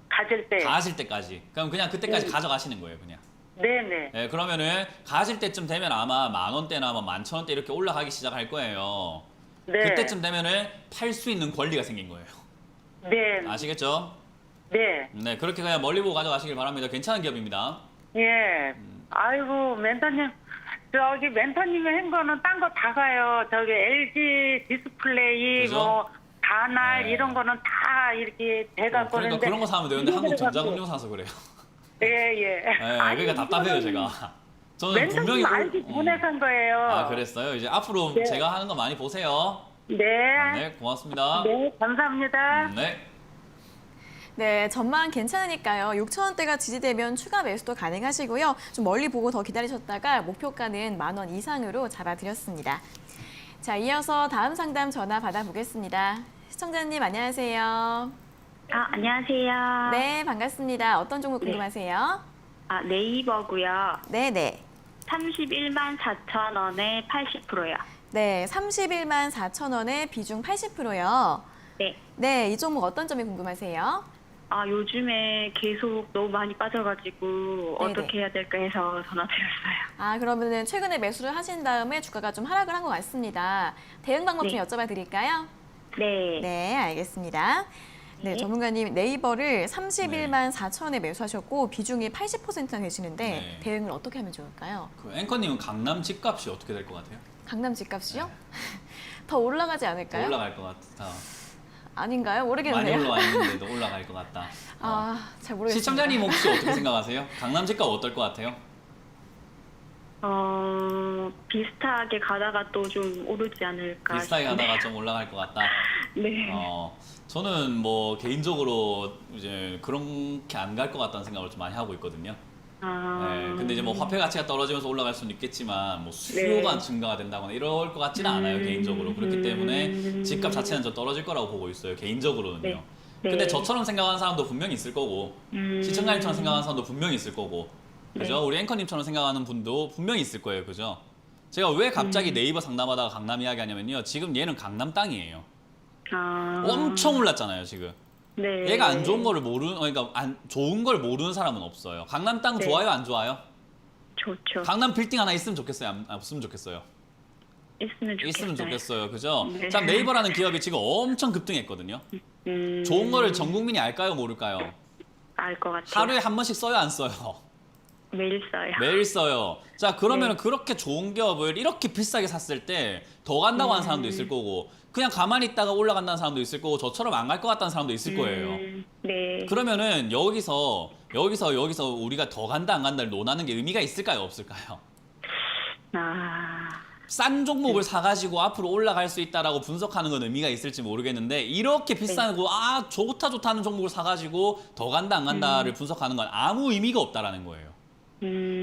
가질 때. 가질 때까지. 그럼 그냥 그때까지 네. 가져가시는 거예요, 그냥. 네네. 네, 그러면은 가질 때쯤 되면 아마 10,000원대나 뭐 11,000원대 이렇게 올라가기 시작할 거예요. 네. 그때쯤 되면은 팔 수 있는 권리가 생긴 거예요. 네. 아시겠죠? 네. 네, 그렇게 그냥 멀리 보고 가져가시길 바랍니다. 괜찮은 기업입니다. 예. 아이고, 멘토님. 저기 멘토님이 한 거는 딴 거 다 가요. 저기 LG 디스플레이, 그죠? 뭐, 다날 네. 이런 거는 다 이렇게 돼갖고. 그러니까 있는데 그런 거 사면 되는데 이거 한국전자금융 사서 그래요. 예, 예. 네, 그러니까 답답해요, 제가. 저는 분명히 멘토님 알기 전에 산 거예요. 아, 그랬어요? 이제 앞으로 네. 제가 하는 거 많이 보세요. 네. 네, 고맙습니다. 네, 감사합니다. 네. 네, 전망 괜찮으니까요. 6,000원대가 지지되면 추가 매수도 가능하시고요. 좀 멀리 보고 더 기다리셨다가 목표가는 10,000원 이상으로 잡아드렸습니다. 자, 이어서 다음 상담 전화 받아보겠습니다. 시청자님 안녕하세요. 안녕하세요. 네, 반갑습니다. 어떤 종목 궁금하세요? 네이버고요. 네네. 31만 4천 원에 80%요. 네, 31만 4천 원에 비중 80%요. 네. 네, 이 종목 어떤 점이 궁금하세요? 요즘에 계속 너무 많이 빠져가지고 네네. 어떻게 해야 될까 해서 전화드렸어요. 아, 그러면은 최근에 매수를 하신 다음에 주가가 좀 하락을 한 것 같습니다. 대응 방법 좀 네. 여쭤봐 드릴까요? 네. 네, 알겠습니다. 네, 네. 전문가님 네이버를 31만 4천에 매수하셨고 비중이 80%나 되시는데 네. 대응을 어떻게 하면 좋을까요? 그 앵커님은 강남 집값이 어떻게 될 것 같아요? 강남 집값이요? 더 올라가지 않을까요? 더 올라갈 것 같다. 아닌가요? 많이 모르겠네요. 올라와 있는데도 올라갈 것 같다. 아, 잘 모르겠습니다. 시청자님 혹시 어떻게 생각하세요? 강남 집값 어떨 것 같아요? 비슷하게 가다가 또 좀 오르지 않을까. 비슷하게 싶은데. 가다가 좀 올라갈 것 같다. 네. 저는 뭐 개인적으로 이제 그렇게 안 갈 것 같다는 생각을 좀 많이 하고 있거든요. 네, 근데 이제 뭐 화폐 가치가 떨어지면서 올라갈 수는 있겠지만 뭐 수요가 네. 증가가 된다거나 이럴 것 같지는 않아요, 개인적으로. 그렇기 때문에 집값 자체는 좀 떨어질 거라고 보고 있어요, 개인적으로는요. 네. 근데 네. 저처럼 생각하는 사람도 분명히 있을 거고 시청자님처럼 생각하는 사람도 분명히 있을 거고 그죠? 네. 우리 앵커님처럼 생각하는 분도 분명히 있을 거예요, 그죠? 제가 왜 갑자기 네이버 상담하다가 강남 이야기 하냐면요, 지금 얘는 강남 땅이에요. 엄청 올랐잖아요, 지금. 네. 얘가 안 좋은 거를 그러니까 좋은 걸 모르는 사람은 없어요. 강남 땅 네. 좋아요, 안 좋아요? 좋죠. 강남 빌딩 하나 있으면 좋겠어요, 없으면 좋겠어요? 있으면 좋겠어요. 있으면 좋겠어요, 그죠? 네. 참 네이버라는 기업이 지금 엄청 급등했거든요. 좋은 거를 전 국민이 알까요, 모를까요? 알 것 같아요. 하루에 한 번씩 써요, 안 써요? 매일 써요. 매일 써요. 자, 그러면 네. 그렇게 좋은 기업을 이렇게 비싸게 샀을 때 더 간다고 하는 사람도 있을 거고 그냥 가만히 있다가 올라간다는 사람도 있을 거고 저처럼 안 갈 것 같다는 사람도 있을 거예요. 네. 그러면은 여기서 우리가 더 간다 안 간다를 논하는 게 의미가 있을까요, 없을까요? 싼 종목을 사가지고 앞으로 올라갈 수 있다라고 분석하는 건 의미가 있을지 모르겠는데 이렇게 비싼 거 좋다 하는 종목을 사가지고 더 간다 안 간다를 분석하는 건 아무 의미가 없다라는 거예요.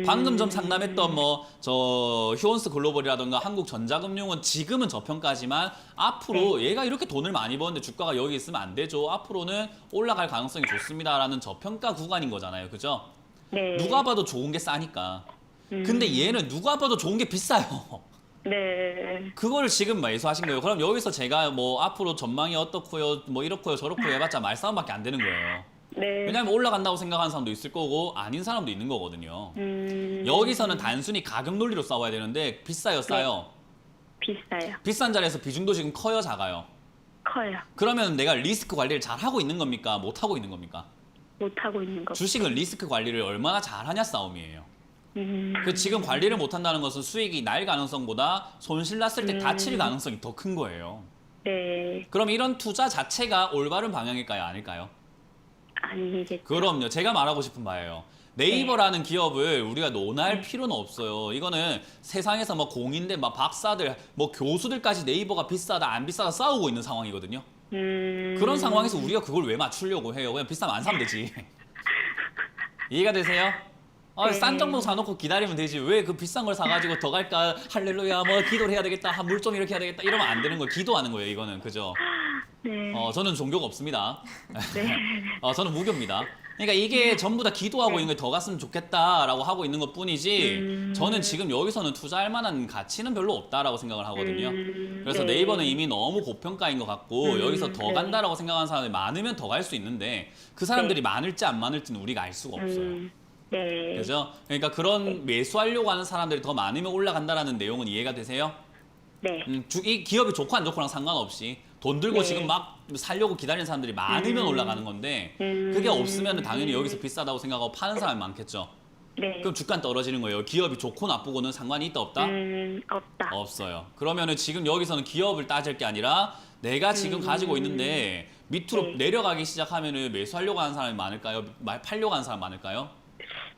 방금 좀 상담했던 저 휴원스 글로벌이라든가 한국전자금융은 지금은 저평가지만 앞으로 얘가 이렇게 돈을 많이 버는데 주가가 여기 있으면 안 되죠. 앞으로는 올라갈 가능성이 좋습니다라는 저평가 구간인 거잖아요, 그죠? 네. 누가 봐도 좋은 게 싸니까. 근데 얘는 누가 봐도 좋은 게 비싸요. 네. 그걸 지금 매수하신 거예요. 그럼 여기서 제가 뭐 앞으로 전망이 어떻고요, 뭐 이렇고요, 저렇고요 해봤자 말싸움밖에 안 되는 거예요. 네. 왜냐하면 올라간다고 생각하는 사람도 있을 거고 아닌 사람도 있는 거거든요. 여기서는 단순히 가격 논리로 싸워야 되는데 비싸요, 싸요? 비싸요. 비싼 자리에서 비중도 지금 커요, 작아요? 커요. 그러면 내가 리스크 관리를 잘 하고 있는 겁니까? 못 하고 있는 겁니까? 못 하고 있는 거. 주식은 리스크 관리를 얼마나 잘하냐 싸움이에요. 지금 관리를 못 한다는 것은 수익이 날 가능성보다 손실 났을 때 다칠 가능성이 더 큰 거예요. 네. 그럼 이런 투자 자체가 올바른 방향일까요, 아닐까요? 아니겠죠. 그럼요. 제가 말하고 싶은 바예요. 네이버라는 기업을 우리가 논할 필요는 없어요. 이거는 세상에서 뭐 공인들, 막 박사들, 뭐 교수들까지 네이버가 비싸다, 안 비싸다 싸우고 있는 상황이거든요. 그런 상황에서 우리가 그걸 왜 맞추려고 해요? 그냥 비싸면 안 사면 되지. 이해가 되세요? 싼 종목 사놓고 기다리면 되지. 왜 그 비싼 걸 사가지고 더 갈까? 할렐루야, 뭐 기도를 해야 되겠다. 물 좀 이렇게 해야 되겠다. 이러면 안 되는 거예요. 기도하는 거예요, 이거는. 그죠? 네. 저는 종교가 없습니다. 네. 저는 무교입니다. 그러니까 이게 전부 다 기도하고 있는 게 더 갔으면 좋겠다라고 하고 있는 것 뿐이지 저는 지금 여기서는 투자할 만한 가치는 별로 없다라고 생각을 하거든요. 그래서 네. 네이버는 이미 너무 고평가인 것 같고 여기서 더 네. 간다라고 생각하는 사람이 많으면 더 갈 수 있는데 그 사람들이 많을지 안 많을지는 우리가 알 수가 없어요. 네. 그죠? 그러니까 그런 매수하려고 하는 사람들이 더 많으면 올라간다라는 내용은 이해가 되세요? 네. 이 기업이 좋고 안 좋고랑 상관없이 돈 들고 네. 지금 막 살려고 기다리는 사람들이 많으면 올라가는 건데 그게 없으면 당연히 여기서 비싸다고 생각하고 파는 사람이 많겠죠. 네. 그럼 주가는 떨어지는 거예요. 기업이 좋고 나쁘고는 상관이 있다 없다? 없다. 없어요. 그러면은 지금 여기서는 기업을 따질 게 아니라 내가 지금 가지고 있는데 밑으로 네. 내려가기 시작하면은 매수하려고 하는 사람이 많을까요? 팔려고 하는 사람이 많을까요?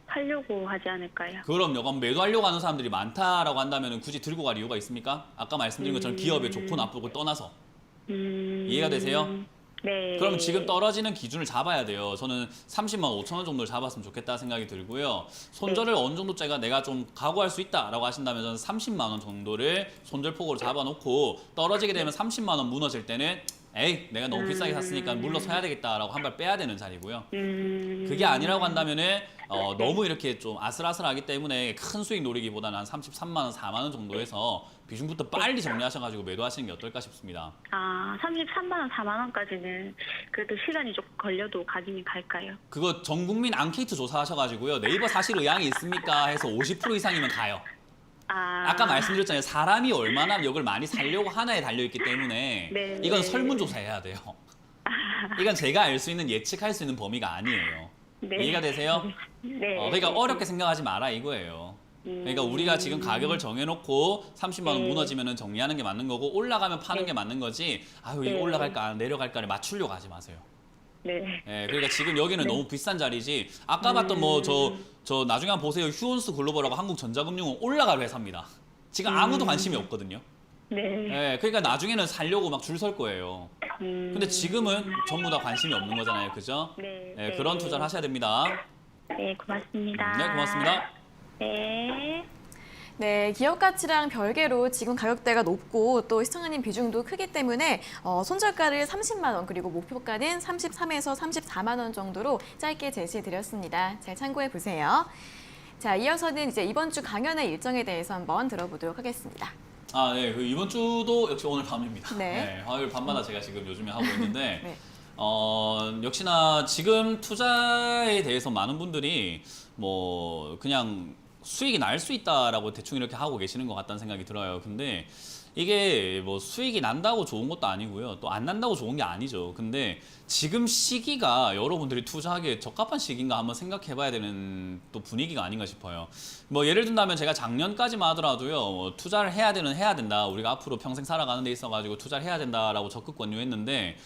하려고 하지 않을까요? 그럼요. 그럼 매도하려고 하는 사람들이 많다라고 한다면 굳이 들고 갈 이유가 있습니까? 아까 말씀드린 것처럼 기업의 좋고 나쁘고 떠나서. 이해가 되세요? 네. 그럼 지금 떨어지는 기준을 잡아야 돼요. 저는 30만 5천 원 정도를 잡았으면 좋겠다 생각이 들고요. 손절을 어느 정도짜리가 내가 좀 각오할 수 있다라고 하신다면 저는 30만 원 정도를 손절폭으로 잡아놓고 떨어지게 되면 30만 원 무너질 때는 에이 내가 너무 비싸게 샀으니까 물러서야 되겠다라고 한 발 빼야 되는 자리고요. 그게 아니라고 한다면은 너무 이렇게 좀 아슬아슬하기 때문에 큰 수익 노리기보다는 한 33만 원, 4만 원 정도에서 비중부터 빨리 정리하셔가지고 매도하시는 게 어떨까 싶습니다. 33만 원, 4만 원까지는 그래도 시간이 조금 걸려도 가기는 갈까요? 그거 전 국민 앙케이트 조사하셔가지고요. 네이버 사실 의향이 있습니까? 해서 50% 이상이면 가요. 아까 말씀드렸잖아요. 사람이 얼마나 이걸 많이 살려고 하나에 달려있기 때문에 네, 이건 네. 설문조사해야 돼요. 이건 제가 알 수 있는 예측할 수 있는 범위가 아니에요. 네. 이해가 되세요? 네. 그러니까 어렵게 생각하지 마라 이거예요. 그러니까 우리가 지금 가격을 정해놓고 30만 원 네. 무너지면 정리하는 게 맞는 거고 올라가면 파는 게 맞는 거지 아유 이거 네. 올라갈까 내려갈까를 맞추려고 하지 마세요. 네. 예, 그러니까 지금 여기는 너무 비싼 자리지. 아까 봤던 뭐 저 나중에 한번 보세요. 휴온스 글로벌하고 한국전자금융은 올라갈 회사입니다. 지금 아무도 관심이 없거든요. 네. 예, 그러니까 나중에는 살려고 막 줄 설 거예요. 근데 지금은 전부 다 관심이 없는 거잖아요, 그죠? 네. 예, 네. 그런 투자를 하셔야 됩니다. 네, 고맙습니다. 네, 고맙습니다. 네. 네, 기업 가치랑 별개로 지금 가격대가 높고 또 시청자님 비중도 크기 때문에 손절가를 30만 원 그리고 목표가는 33에서 34만 원 정도로 짧게 제시해 드렸습니다. 잘 참고해 보세요. 자, 이어서는 이제 이번 주 강연의 일정에 대해서 한번 들어보도록 하겠습니다. 아, 네, 그 이번 주도 역시 오늘 밤입니다. 네. 화요일 밤마다 제가 지금 요즘에 하고 있는데 네. 역시나 지금 투자에 대해서 많은 분들이 뭐 그냥 수익이 날 수 있다라고 대충 이렇게 하고 계시는 것 같다는 생각이 들어요. 근데 이게 뭐 수익이 난다고 좋은 것도 아니고요. 또 안 난다고 좋은 게 아니죠. 근데 지금 시기가 여러분들이 투자하기에 적합한 시기인가 한번 생각해 봐야 되는 또 분위기가 아닌가 싶어요. 뭐 예를 든다면 제가 작년까지만 하더라도요. 뭐 투자를 해야 된다. 우리가 앞으로 평생 살아가는 데 있어가지고 투자를 해야 된다라고 적극 권유했는데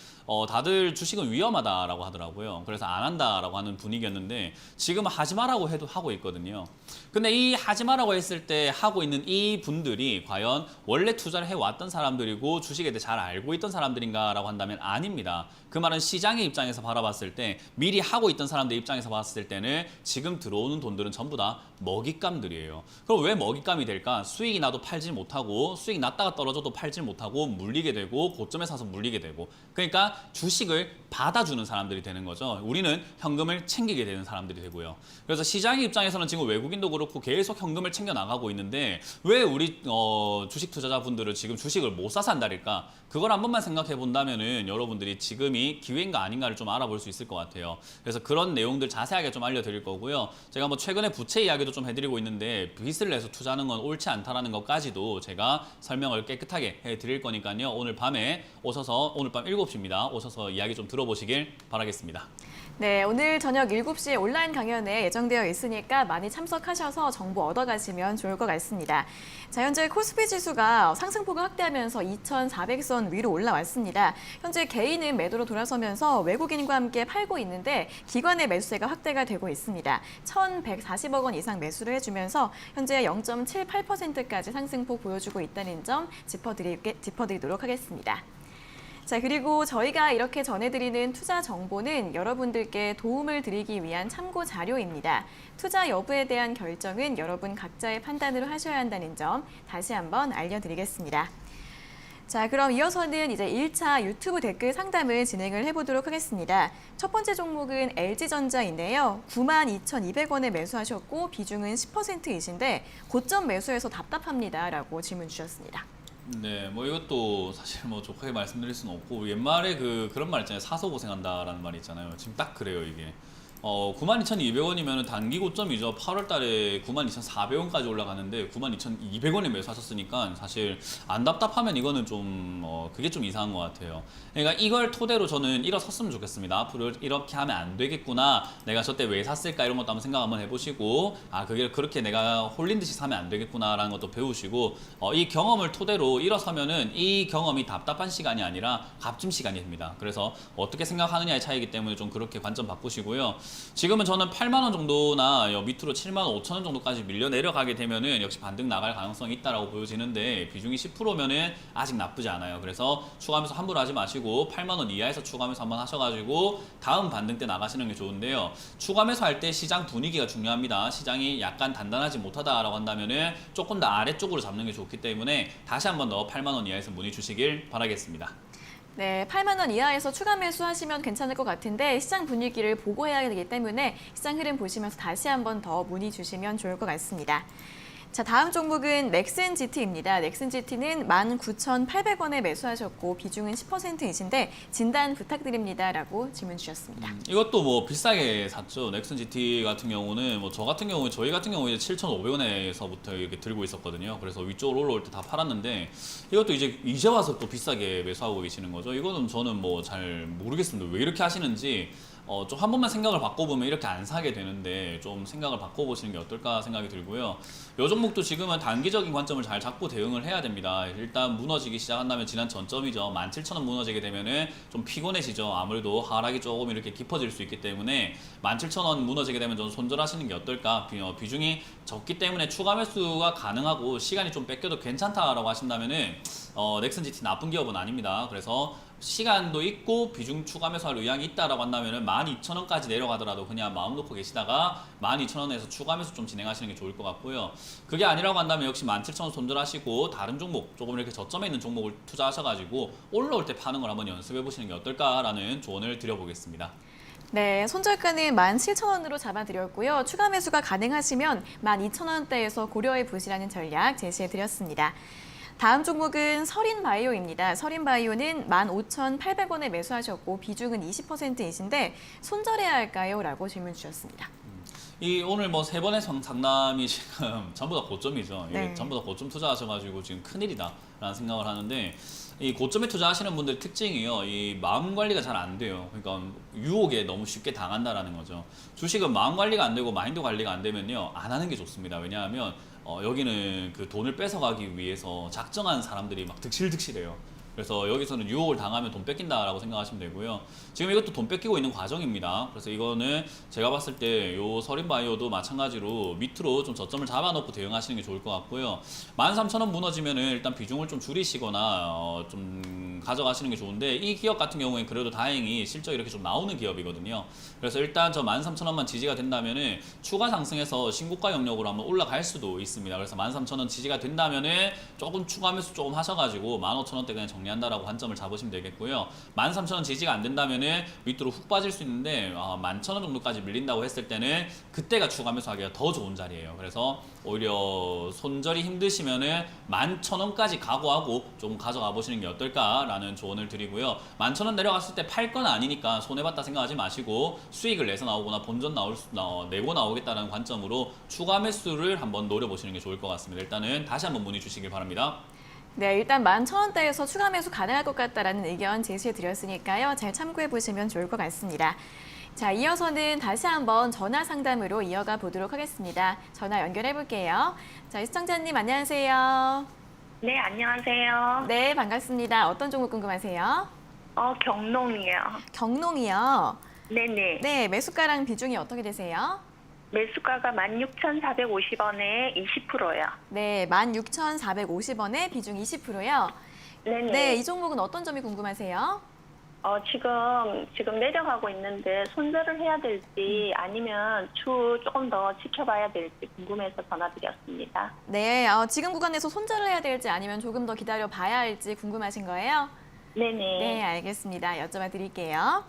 다들 주식은 위험하다라고 하더라고요. 그래서 안 한다라고 하는 분위기였는데 지금은 하지 마라고 해도 하고 있거든요. 근데 이 하지 마라고 했을 때 하고 있는 이 분들이 과연 원래 투자를 해왔던 사람들이고 주식에 대해 잘 알고 있던 사람들인가라고 한다면 아닙니다. 그 말은 시장의 입장에서 바라봤을 때 미리 하고 있던 사람들 입장에서 봤을 때는 지금 들어오는 돈들은 전부 다 먹잇감들이에요. 그럼 왜 먹잇감이 될까? 수익이 나도 팔지 못하고 수익이 났다가 떨어져도 팔지 못하고 물리게 되고 고점에 사서 물리게 되고 그러니까 주식을 받아주는 사람들이 되는 거죠. 우리는 현금을 챙기게 되는 사람들이 되고요. 그래서 시장의 입장에서는 지금 외국인도 그렇고 계속 현금을 챙겨 나가고 있는데 왜 우리 주식 투자자분들은 지금 주식을 못 사서 한다랄까? 그걸 한 번만 생각해 본다면은 여러분들이 지금이 기회인가 아닌가를 좀 알아볼 수 있을 것 같아요. 그래서 그런 내용들 자세하게 좀 알려드릴 거고요. 제가 뭐 최근에 부채 이야기도 좀 해드리고 있는데 빚을 내서 투자하는 건 옳지 않다라는 것까지도 제가 설명을 깨끗하게 해드릴 거니까요. 오늘 밤에 오셔서 오늘 밤 7시입니다. 오셔서 이야기 좀 들어보시길 바라겠습니다. 네, 오늘 저녁 7시에 온라인 강연에 예정되어 있으니까 많이 참석하셔서 정보 얻어가시면 좋을 것 같습니다. 자, 현재 코스피 지수가 상승폭을 확대하면서 2,400선 위로 올라왔습니다. 현재 개인은 매도로 돌아서면서 외국인과 함께 팔고 있는데 기관의 매수세가 확대가 되고 있습니다. 1,140억 원 이상 매수를 해주면서 현재 0.78%까지 상승폭 보여주고 있다는 점 짚어드리도록 하겠습니다. 자, 그리고 저희가 이렇게 전해드리는 투자 정보는 여러분들께 도움을 드리기 위한 참고 자료입니다. 투자 여부에 대한 결정은 여러분 각자의 판단으로 하셔야 한다는 점 다시 한번 알려드리겠습니다. 자, 그럼 이어서는 이제 1차 유튜브 댓글 상담을 진행을 해보도록 하겠습니다. 첫 번째 종목은 LG전자인데요. 92,200원에 매수하셨고 비중은 10%이신데 고점 매수해서 답답합니다라고 질문 주셨습니다. 네, 뭐 이것도 사실 뭐 좋게 말씀드릴 수는 없고 옛말에 그런 말 있잖아요. 사서 고생한다라는 말이 있잖아요. 지금 딱 그래요, 이게. 92,200원이면 단기 고점이죠. 8월 달에 92,400원까지 올라가는데 92,200원에 매수하셨으니까 사실 안 답답하면 이거는 좀 그게 좀 이상한 것 같아요. 그러니까 이걸 토대로 저는 일어섰으면 좋겠습니다. 앞으로 이렇게 하면 안 되겠구나. 내가 저때 왜 샀을까 이런 것도 한번 생각 한번 해보시고 그게 그렇게 내가 홀린 듯이 사면 안 되겠구나라는 것도 배우시고 이 경험을 토대로 일어서면은 이 경험이 답답한 시간이 아니라 값진 시간이 됩니다. 그래서 어떻게 생각하느냐의 차이기 때문에 좀 그렇게 관점 바꾸시고요. 지금은 저는 8만 원 정도나 밑으로 7만 5천 원 정도까지 밀려 내려가게 되면은 역시 반등 나갈 가능성이 있다라고 보여지는데 비중이 10%면은 아직 나쁘지 않아요. 그래서 추가하면서 함부로 하지 마시고 8만 원 이하에서 추가하면서 한번 하셔가지고 다음 반등 때 나가시는 게 좋은데요. 추가하면서 할 때 시장 분위기가 중요합니다. 시장이 약간 단단하지 못하다라고 한다면은 조금 더 아래쪽으로 잡는 게 좋기 때문에 다시 한번 더 8만 원 이하에서 문의 주시길 바라겠습니다. 네, 8만 원 이하에서 추가 매수하시면 괜찮을 것 같은데 시장 분위기를 보고 해야 되기 때문에 시장 흐름 보시면서 다시 한번 더 문의 주시면 좋을 것 같습니다. 자, 다음 종목은 넥슨GT입니다. 넥슨GT는 19,800원에 매수하셨고 비중은 10%이신데 진단 부탁드립니다라고 질문 주셨습니다. 이것도 뭐 비싸게 샀죠. 넥슨GT 같은 경우는 뭐 저희 같은 경우에 7,500원에서부터 이렇게 들고 있었거든요. 그래서 위쪽으로 올라올 때 다 팔았는데 이것도 이제 와서 또 비싸게 매수하고 계시는 거죠. 이거는 저는 뭐 잘 모르겠습니다. 왜 이렇게 하시는지 좀 한 번만 생각을 바꿔보면 이렇게 안 사게 되는데 좀 생각을 바꿔보시는 게 어떨까 생각이 들고요. 요 종목도 지금은 단기적인 관점을 잘 잡고 대응을 해야 됩니다. 일단 무너지기 시작한다면 지난 전점이죠. 17,000원 무너지게 되면은 좀 피곤해지죠. 아무래도 하락이 조금 이렇게 깊어질 수 있기 때문에 17,000원 무너지게 되면 좀 손절하시는 게 어떨까. 비중이 적기 때문에 추가 매수가 가능하고 시간이 좀 뺏겨도 괜찮다라고 하신다면은 넥슨GT 나쁜 기업은 아닙니다. 그래서 시간도 있고 비중 추가 매수할 의향이 있다라고 한다면은 12,000원까지 내려가더라도 그냥 마음 놓고 계시다가 12,000원에서 추가 매수 좀 진행하시는 게 좋을 것 같고요. 그게 아니라고 한다면 역시 17,000원 손절하시고 다른 종목 조금 이렇게 저점에 있는 종목을 투자하셔가지고 올라올 때 파는 걸 한번 연습해 보시는 게 어떨까라는 조언을 드려보겠습니다. 네, 손절가는 17,000원으로 잡아드렸고요. 추가 매수가 가능하시면 12,000원대에서 고려해 보시라는 전략 제시해 드렸습니다. 다음 종목은 서린바이오입니다. 서린바이오는 15,800원에 매수하셨고 비중은 20%이신데 손절해야 할까요? 라고 질문 주셨습니다. 오늘 뭐 세 번의 상담이 지금 전부 다 고점이죠. 네. 전부 다 고점 투자하셔가지고 지금 큰일이다라는 생각을 하는데 이 고점에 투자하시는 분들 특징이요. 이 마음 관리가 잘 안 돼요. 그러니까 유혹에 너무 쉽게 당한다라는 거죠. 주식은 마음 관리가 안 되고 마인드 관리가 안 되면요. 안 하는 게 좋습니다. 왜냐하면 여기는 그 돈을 뺏어가기 위해서 작정한 사람들이 막 득실득실해요. 그래서 여기서는 유혹을 당하면 돈 뺏긴다라고 생각하시면 되고요. 지금 이것도 돈 뺏기고 있는 과정입니다. 그래서 이거는 제가 봤을 때 요 서린바이오도 마찬가지로 밑으로 좀 저점을 잡아놓고 대응하시는 게 좋을 것 같고요. 13,000원 무너지면은 일단 비중을 좀 줄이시거나 좀 가져가시는 게 좋은데 이 기업 같은 경우에는 그래도 다행히 실적이 이렇게 좀 나오는 기업이거든요. 그래서 일단 저 13,000원만 지지가 된다면은 추가 상승해서 신고가 영역으로 한번 올라갈 수도 있습니다. 그래서 13,000원 지지가 된다면은 조금 추가 매수 조금 하셔가지고 15,000원대 그냥 정리한다라고 관점을 잡으시면 되겠고요. 13,000원 지지가 안 된다면은 밑으로 훅 빠질 수 있는데 11,000원 정도까지 밀린다고 했을 때는 그때가 추가 매수하기가 더 좋은 자리예요. 그래서 오히려 손절이 힘드시면은 11,000원까지 각오하고 좀 가져가 보시는 게 어떨까라는 조언을 드리고요. 11,000원 내려갔을 때 팔 건 아니니까 손해봤다 생각하지 마시고 수익을 내서 나오거나 본전 내고 나오겠다는 관점으로 추가 매수를 한번 노려보시는 게 좋을 것 같습니다. 일단은 다시 한번 문의 주시길 바랍니다. 네, 일단 11,000원대에서 추가 매수 가능할 것 같다라는 의견 제시해 드렸으니까요. 잘 참고해 보시면 좋을 것 같습니다. 자, 이어서는 다시 한번 전화 상담으로 이어가 보도록 하겠습니다. 전화 연결해 볼게요. 자, 시청자님 안녕하세요. 네, 안녕하세요. 네, 반갑습니다. 어떤 종목 궁금하세요? 경농이요. 경농이요. 네네. 네, 매수가랑 비중이 어떻게 되세요? 매수가가 16,450원에 20%요. 네, 16,450원에 비중 20%요. 네네. 네, 이 종목은 어떤 점이 궁금하세요? 지금 내려가고 있는데 손절을 해야 될지 아니면 조금 더 지켜봐야 될지 궁금해서 전화드렸습니다. 네, 지금 구간에서 손절을 해야 될지 아니면 조금 더 기다려 봐야 할지 궁금하신 거예요? 네네. 네, 알겠습니다. 여쭤봐 드릴게요.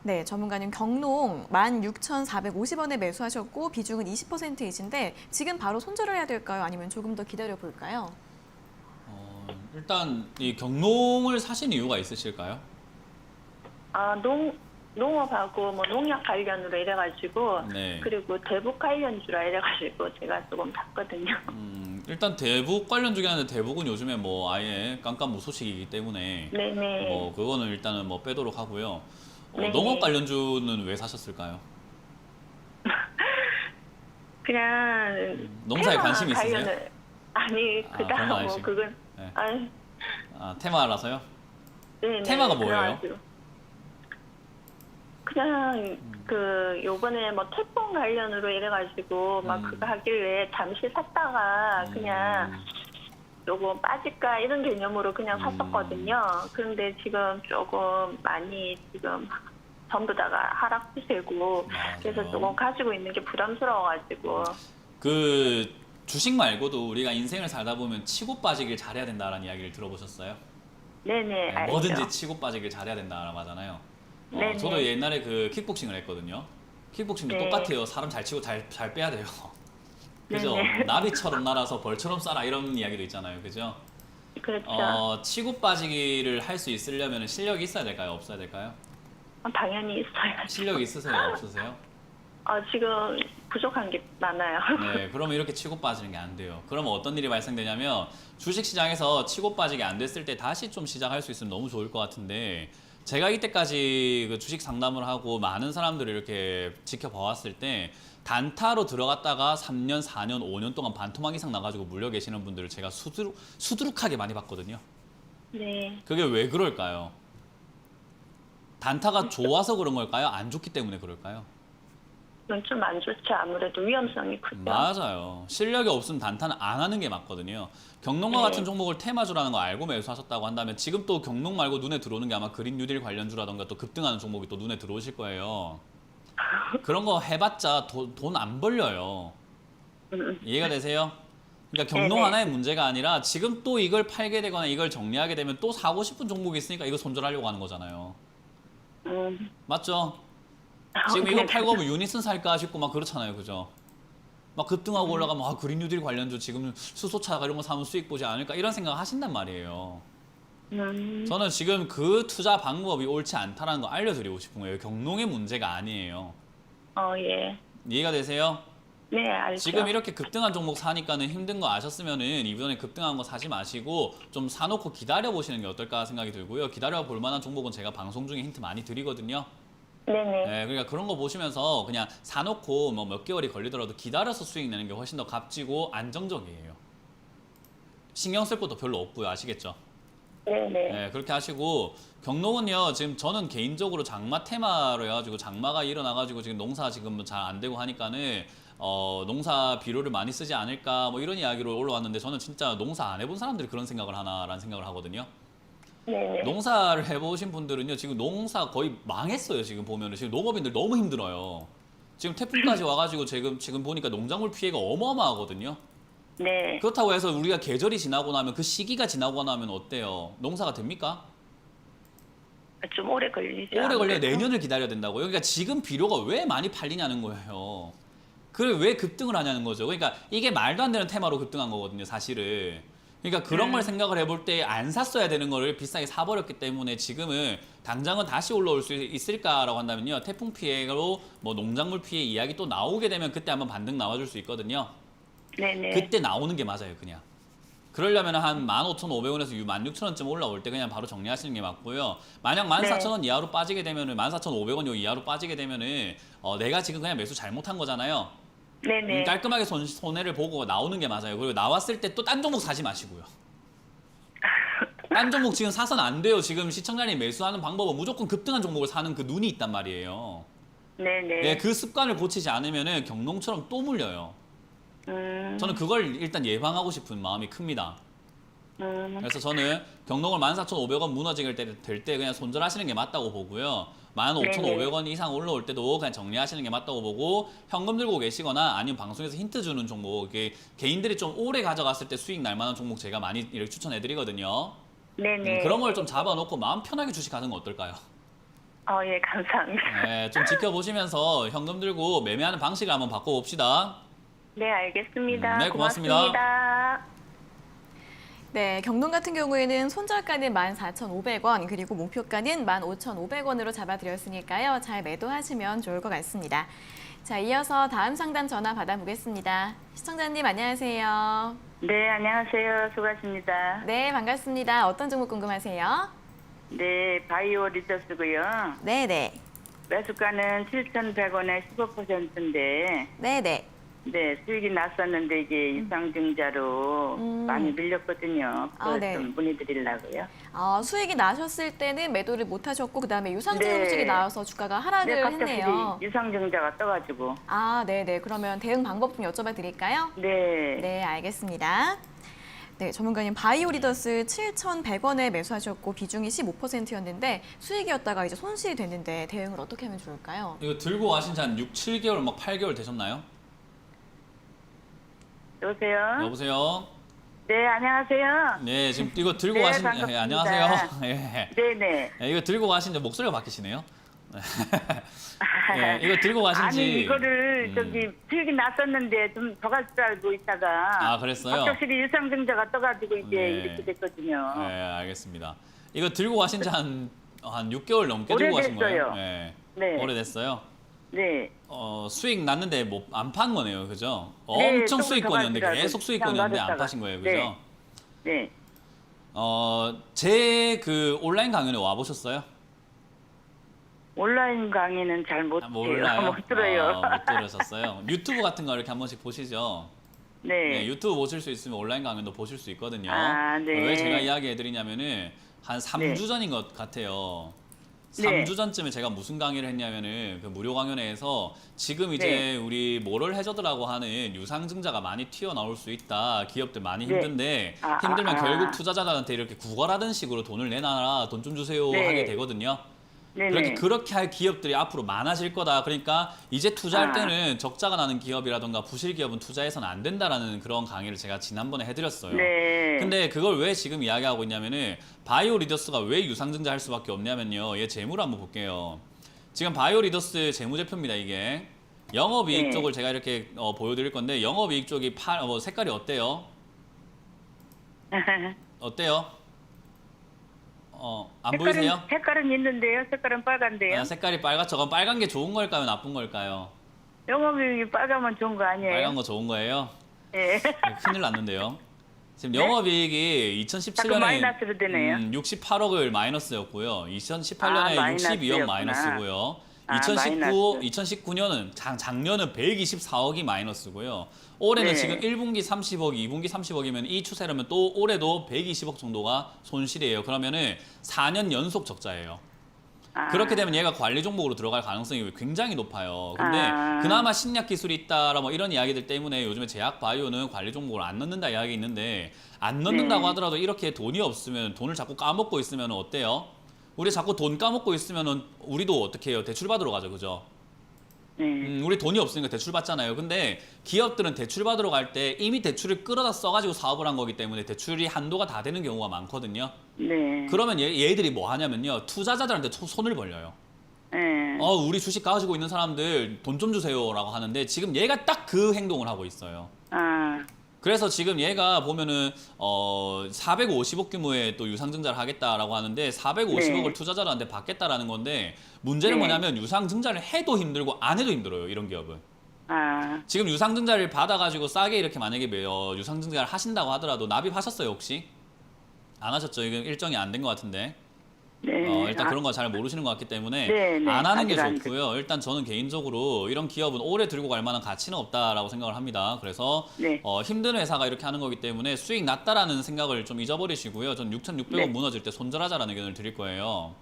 네, 전문가님 경농 16,450원에 매수하셨고 비중은 20%이신데 지금 바로 손절을 해야 될까요? 아니면 조금 더 기다려 볼까요? 일단 이 경농을 사신 이유가 있으실까요? 농업하고 뭐 농약 관련으로 이래가지고 네. 그리고 대북 관련주라 이래가지고 제가 조금 샀거든요. 일단 대북 관련 중에 하나는 대북은 요즘에 뭐 아예 깜깜무소식이기 때문에 네네. 그거는 일단은 뭐 빼도록 하고요. 네네. 농업 관련주는 왜 사셨을까요? 그냥 농사에 테마 관심이 있으세요? 아니 그런 거 그다음 아니시고. 그건 네. 아니 테마라서요? 네네. 테마가 뭐예요? 그래가지고 그냥 요번에 뭐 태풍 관련으로 이래가지고 막 그거 하길래 잠시 샀다가 그냥 요거 빠질까 이런 개념으로 그냥 샀었거든요. 그런데 지금 조금 많이 지금 전부 다가 하락 추세고 그래서 조금 가지고 있는 게 부담스러워가지고. 그 주식 말고도 우리가 인생을 살다 보면 치고 빠지길 잘해야 된다라는 이야기를 들어보셨어요? 네네. 알죠. 뭐든지 치고 빠지길 잘해야 된다라고 하잖아요. 네네. 저도 옛날에 그 킥복싱을 했거든요. 킥복싱도 네. 똑같아요. 사람 잘 치고 잘 빼야 돼요. 그죠? 네네. 나비처럼 날아서 벌처럼 쏴라 이런 이야기도 있잖아요. 그죠? 그렇죠. 치고 빠지기를 할 수 있으려면 실력이 있어야 될까요? 없어야 될까요? 당연히 있어야죠. 실력이 있으세요? 없으세요? 지금 부족한 게 많아요. 네, 그러면 이렇게 치고 빠지는 게 안 돼요. 그러면 어떤 일이 발생되냐면 주식 시장에서 치고 빠지게 안 됐을 때 다시 좀 시작할 수 있으면 너무 좋을 것 같은데 제가 이때까지 그 주식 상담을 하고 많은 사람들을 이렇게 지켜봐왔을 때 단타로 들어갔다가 3년, 4년, 5년 동안 반토막 이상 나가지고 물려 계시는 분들을 제가 수두룩하게 많이 봤거든요. 네. 그게 왜 그럴까요? 단타가 좋아서 그런 걸까요? 안 좋기 때문에 그럴까요? 그건 좀 안 좋죠. 아무래도 위험성이 크죠. 맞아요. 실력이 없으면 단타는 안 하는 게 맞거든요. 경농과 네. 같은 종목을 테마주라는 거 알고 매수하셨다고 한다면 지금 또 경농 말고 눈에 들어오는 게 아마 그린 뉴딜 관련주라던가 또 급등하는 종목이 또 눈에 들어오실 거예요. 그런 거 해봤자 돈 안 벌려요. 이해가 되세요? 그러니까 경농 네네. 하나의 문제가 아니라 지금 또 이걸 팔게 되거나 이걸 정리하게 되면 또 사고 싶은 종목이 있으니까 이거 손절하려고 하는 거잖아요. 맞죠? 지금 이거 네. 팔고 뭐 유니슨 살까 싶고 막 그렇잖아요. 그죠? 막 급등하고 올라가면 아, 그린 뉴딜 관련주 지금 수소차 이런 거 사면 수익 보지 않을까 이런 생각 하신단 말이에요. 저는 지금 그 투자 방법이 옳지 않다라는 거 알려드리고 싶은 거예요. 경농의 문제가 아니에요. 예. 이해가 되세요? 네, 알죠. 지금 이렇게 급등한 종목 사니까는 힘든 거 아셨으면은 이번에 급등한 거 사지 마시고 좀 사놓고 기다려 보시는 게 어떨까 생각이 들고요. 기다려 볼 만한 종목은 제가 방송 중에 힌트 많이 드리거든요. 네네. 네, 그러니까 그런 거 보시면서 그냥 사놓고 뭐 몇 개월이 걸리더라도 기다려서 수익 내는 게 훨씬 더 값지고 안정적이에요. 신경 쓸 것도 별로 없고요. 아시겠죠? 네네. 네, 그렇게 하시고 경농은요. 지금 저는 개인적으로 장마 테마로 해가지고 장마가 일어나가지고 지금 농사 지금 잘 안 되고 하니까는 농사 비료를 많이 쓰지 않을까 뭐 이런 이야기로 올라왔는데 저는 진짜 농사 안 해본 사람들이 그런 생각을 하나라는 생각을 하거든요. 네네. 농사를 해보신 분들은요, 지금 농사 거의 망했어요. 지금 보면은 지금 농업인들 너무 힘들어요. 지금 태풍까지 와가지고 지금 보니까 농작물 피해가 어마어마하거든요. 네. 그렇다고 해서 우리가 계절이 지나고 나면 그 시기가 지나고 나면 어때요? 농사가 됩니까? 좀 오래 걸리죠. 오래 걸려 아무래도. 내년을 기다려야 된다고요. 그러니까 지금 비료가 왜 많이 팔리냐는 거예요. 그래 왜 급등을 하냐는 거죠. 그러니까 이게 말도 안 되는 테마로 급등한 거거든요, 사실은. 그러니까 그런 걸 생각을 해볼 때 안 샀어야 되는 거를 비싸게 사버렸기 때문에 지금은 당장은 다시 올라올 수 있을까라고 한다면요. 태풍 피해로 뭐 농작물 피해 이야기 또 나오게 되면 그때 한번 반등 나와줄 수 있거든요. 네네. 그때 나오는 게 맞아요, 그냥. 그러려면 한 15,500원에서 16,000원쯤 올라올 때 그냥 바로 정리하시는 게 맞고요. 만약 14,000원 이하로 빠지게 되면은 14,500원 요 이하로 빠지게 되면은 내가 지금 그냥 매수 잘못한 거잖아요. 네네. 깔끔하게 손해를 보고 나오는 게 맞아요. 그리고 나왔을 때 또 딴 종목 사지 마시고요. 딴 종목 지금 사서는 안 돼요. 지금 시청자님 매수하는 방법은 무조건 급등한 종목을 사는 그 눈이 있단 말이에요. 네네. 네, 그 습관을 고치지 않으면은 경농처럼 또 물려요. 저는 그걸 일단 예방하고 싶은 마음이 큽니다. 그래서 저는 경농을 14,500원 무너지게 될 때 그냥 손절하시는 게 맞다고 보고요. 15,500원 이상 올라올 때도 그냥 정리하시는 게 맞다고 보고 현금 들고 계시거나 아니면 방송에서 힌트 주는 종목, 개인들이 좀 오래 가져갔을 때 수익 날 만한 종목 제가 많이 이렇게 추천해드리거든요. 네네. 그런 걸 좀 잡아놓고 마음 편하게 주식하는 건 어떨까요? 예, 감사합니다. 네, 좀 지켜보시면서 현금 들고 매매하는 방식을 한번 바꿔봅시다. 네, 알겠습니다. 네, 고맙습니다. 고맙습니다. 네, 경동 같은 경우에는 손절가는 14,500원, 그리고 목표가는 15,500원으로 잡아드렸으니까요. 잘 매도하시면 좋을 것 같습니다. 자, 이어서 다음 상담 전화 받아보겠습니다. 시청자님 안녕하세요. 네, 안녕하세요. 수고하십니다. 네, 반갑습니다. 어떤 종목 궁금하세요? 네, 바이오 리더스고요. 네네. 매수가는 7,100원에 15%인데, 네네. 네, 수익이 났었는데 이게 유상증자로 많이 밀렸거든요. 그걸 네. 좀 문의드리려고요. 수익이 나셨을 때는 매도를 못 하셨고, 그 다음에 유상증 네. 소식이 나와서 주가가 하락을 네, 갑자기 했네요. 유상증자가 떠가지고. 네네. 그러면 대응 방법 좀 여쭤봐 드릴까요? 네. 네, 알겠습니다. 네, 전문가님 바이오 리더스 7,100원에 매수하셨고 비중이 15%였는데 수익이었다가 이제 손실이 됐는데 대응을 어떻게 하면 좋을까요? 이거 들고 가신 지 한 6, 7개월, 막 8개월 되셨나요? 여보세요? 여보세요? 네, 안녕하세요. 네, 지금 이거 들고 네, 가신 반갑습니다. 안녕하세요. 예. 네네. 네, 이거 들고 가신 지 목소리가 바뀌시네요. 예, 이거 들고 가신 지 아니, 이거를 저기 수익이 났었는데 좀 더 갈 줄 알고 있다가. 그랬어요? 갑자기 유상증자가 떠가지고 이제 네. 이렇게 됐거든요. 네, 알겠습니다. 이거 들고 가신 지 한 6개월 넘게 들고 가신 거예요? 오래됐어요. 네. 네. 오래됐어요? 네. 수익 났는데 뭐 안 판 거네요. 그죠? 네, 엄청 조금 수익권이었는데 더 가더라고요. 계속 수익권이었는데 안 그냥 파신 거예요. 그죠? 네. 제 그 온라인 강연에 와 보셨어요? 온라인 강의는 잘 못 몰라요? 못 들어요. 못 들으셨어요? 유튜브 같은 거 이렇게 한 번씩 보시죠. 네. 네, 유튜브 보실 수 있으면 온라인 강연도 보실 수 있거든요. 아, 네. 왜 제가 이야기해드리냐면은 한 3주 네. 전인 것 같아요. 네. 3주 전쯤에 제가 무슨 강의를 했냐면은 그 무료 강연회에서 지금 이제 네. 우리 모럴 해저드라고 하는 유상증자가 많이 튀어나올 수 있다. 기업들 많이 힘든데 아, 힘들면 아, 아. 결국 투자자들한테 이렇게 구걸하던 식으로 돈을 내놔라, 돈 좀 주세요 네. 하게 되거든요. 네네. 그렇게 할 기업들이 앞으로 많아질 거다. 그러니까 이제 투자할 아. 때는 적자가 나는 기업이라던가 부실 기업은 투자해서는 안 된다라는 그런 강의를 제가 지난번에 해드렸어요. 네. 근데 그걸 왜 지금 이야기하고 있냐면은 바이오 리더스가 왜 유상증자 할 수밖에 없냐면요. 얘 재물 한번 볼게요. 지금 바이오 리더스 재무제표입니다. 이게 영업이익 네. 쪽을 제가 이렇게 보여드릴 건데 영업이익 쪽이 색깔이 어때요? 어때요? 안 보이세요? 색깔은 있는데요. 색깔은 빨간데요. 아, 색깔이 빨갛죠. 저건 빨간 게 좋은 걸까요? 나쁜 걸까요? 영업이익이 빨가면 좋은 거 아니에요? 빨간 거 좋은 거예요? 예. 큰일 났는데요. 지금 네? 영업이익이 자꾸 2017년에 마이너스로 되네요. 68억을 마이너스였고요. 2018년에 아, 62억 마이너스였구나. 마이너스고요. 아, 마이너스. 2019년은 작년은 124억이 마이너스고요. 올해는 네. 지금 1분기 30억, 2분기 30억이면 이 추세라면 또 올해도 120억 정도가 손실이에요. 그러면은 4년 연속 적자예요. 아. 그렇게 되면 얘가 관리 종목으로 들어갈 가능성이 굉장히 높아요. 근데 아. 그나마 신약 기술이 있다라 뭐 이런 이야기들 때문에 요즘에 제약 바이오는 관리 종목을 안 넣는다 이야기 있는데 안 넣는다고 네. 하더라도 이렇게 돈이 없으면 돈을 자꾸 까먹고 있으면 어때요? 우리 자꾸 돈 까먹고 있으면은 우리도 어떻게 해요? 대출 받으러 가죠, 그죠? 네. 우리 돈이 없으니까 대출 받잖아요. 근데 기업들은 대출 받으러 갈 때 이미 대출을 끌어다 써가지고 사업을 한 거기 때문에 대출이 한도가 다 되는 경우가 많거든요. 네. 그러면 얘들이 뭐 하냐면요. 투자자들한테 손을 벌려요. 네. 우리 주식 가지고 있는 사람들 돈 좀 주세요라고 하는데 지금 얘가 딱 그 행동을 하고 있어요. 아. 그래서 지금 얘가 보면은 450억 규모의 또 유상증자를 하겠다라고 하는데 450억을 네. 투자자들한테 받겠다라는 건데 문제는 네. 뭐냐면 유상증자를 해도 힘들고 안 해도 힘들어요. 이런 기업은. 아. 지금 유상증자를 받아가지고 싸게 이렇게 만약에 유상증자를 하신다고 하더라도 납입하셨어요 혹시? 안 하셨죠? 이건 일정이 안 된 것 같은데. 네. 일단 그런 거 잘 모르시는 것 같기 때문에 네, 네. 안 하는 게 아직 안 좋고요. 일단 저는 개인적으로 이런 기업은 오래 들고 갈 만한 가치는 없다라고 생각을 합니다. 그래서 네. 힘든 회사가 이렇게 하는 거기 때문에 수익 낮다라는 생각을 좀 잊어버리시고요. 전 6,600원 네. 무너질 때 손절하자라는 의견을 드릴 거예요.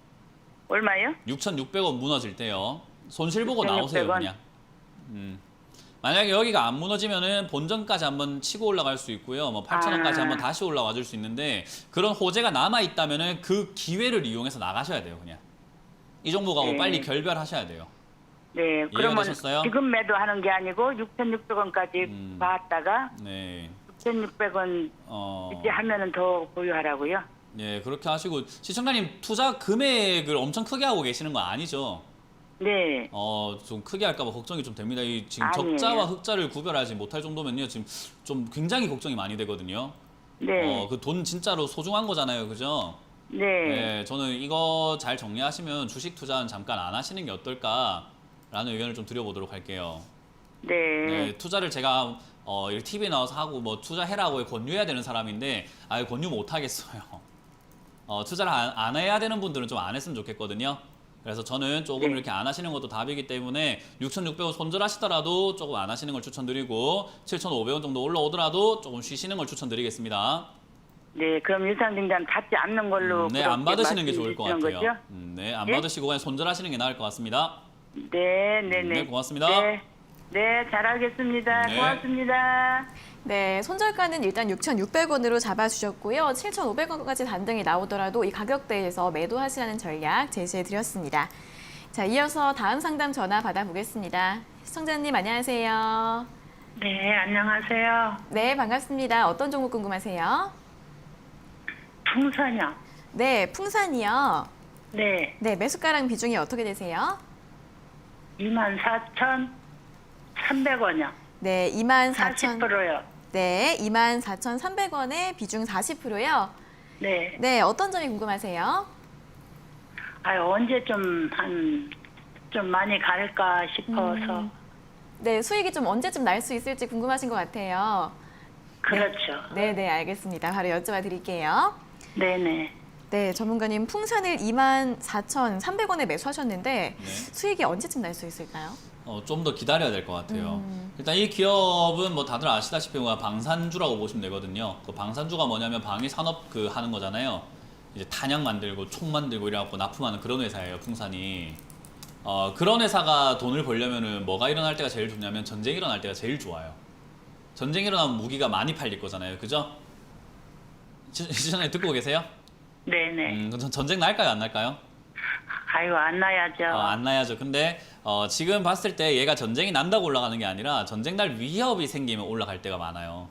얼마요? 6,600원 무너질 때요. 손실 보고 나오세요 6,600원? 그냥. 만약에 여기가 안 무너지면은 본전까지 한번 치고 올라갈 수 있고요. 뭐 8,000원까지 아. 한번 다시 올라와 줄 수 있는데 그런 호재가 남아 있다면은 그 기회를 이용해서 나가셔야 돼요, 그냥. 이 종목하고 네. 빨리 결별하셔야 돼요. 네. 그러면 되셨어요? 지금 매도하는 게 아니고 6,600원까지 봤다가 네. 6,600원 이제 하면은 더 보유하라고요? 네, 그렇게 하시고 시청자님 투자 금액을 엄청 크게 하고 계시는 거 아니죠? 네. 좀 크게 할까봐 걱정이 좀 됩니다. 이 지금 아니에요. 적자와 흑자를 구별하지 못할 정도면요, 지금 좀 굉장히 걱정이 많이 되거든요. 네. 그 돈 진짜로 소중한 거잖아요, 그죠? 네. 네, 저는 이거 잘 정리하시면 주식 투자는 잠깐 안 하시는 게 어떨까라는 의견을 좀 드려보도록 할게요. 네. 네, 투자를 제가 이렇게 TV에 나와서 하고 뭐 투자해라고 권유해야 되는 사람인데 권유 못 하겠어요. 투자를 안 해야 되는 분들은 좀 안 했으면 좋겠거든요. 그래서 저는 조금 네. 이렇게 안 하시는 것도 답이기 때문에 6,600원 손절하시더라도 조금 안 하시는 걸 추천드리고 7,500원 정도 올라오더라도 조금 쉬시는 걸 추천드리겠습니다. 네. 그럼 유상증자는 받지 않는 걸로 네, 안 그렇게 받으시는 게 좋을 것 말씀해 같아요. 주시는 거죠? 네, 안 예? 받으시고 그냥 손절하시는 게 나을 것 같습니다. 네, 네, 네. 네, 고맙습니다. 네, 네, 잘하겠습니다. 네. 고맙습니다. 네, 손절가는 일단 6,600원으로 잡아주셨고요. 7,500원까지 반등이 나오더라도 이 가격대에서 매도하시라는 전략 제시해드렸습니다. 자, 이어서 다음 상담 전화 받아보겠습니다. 시청자님 안녕하세요. 네, 안녕하세요. 네, 반갑습니다. 어떤 종목 궁금하세요? 풍선이요. 네, 풍산이요. 네, 네, 매수가랑 비중이 어떻게 되세요? 24,300원이요. 네, 24,000. 40%요. 네, 24,300원에 비중 40%요. 네. 네, 어떤 점이 궁금하세요? 언제 좀 많이 갈까 싶어서. 네, 수익이 좀 언제쯤 날 수 있을지 궁금하신 것 같아요. 그렇죠. 네, 네, 알겠습니다. 바로 여쭤봐 드릴게요. 네네. 네, 전문가님 풍산을 24,300원에 매수하셨는데 네. 수익이 언제쯤 날 수 있을까요? 좀 더 기다려야 될 것 같아요. 일단 이 기업은 뭐 다들 아시다시피 방산주라고 보시면 되거든요. 그 방산주가 뭐냐면 방위 산업 그 하는 거잖아요. 이제 탄약 만들고 총 만들고 이래갖고 납품하는 그런 회사예요, 풍산이. 그런 회사가 돈을 벌려면은 뭐가 일어날 때가 제일 좋냐면 전쟁이 일어날 때가 제일 좋아요. 전쟁이 일어나면 무기가 많이 팔릴 거잖아요, 그죠? 시청자님 듣고 계세요? 네네. 전쟁 날까요, 안 날까요? 아이고, 안 나야죠. 안 나야죠. 근데 지금 봤을 때 얘가 전쟁이 난다고 올라가는 게 아니라 전쟁 날 위협이 생기면 올라갈 때가 많아요.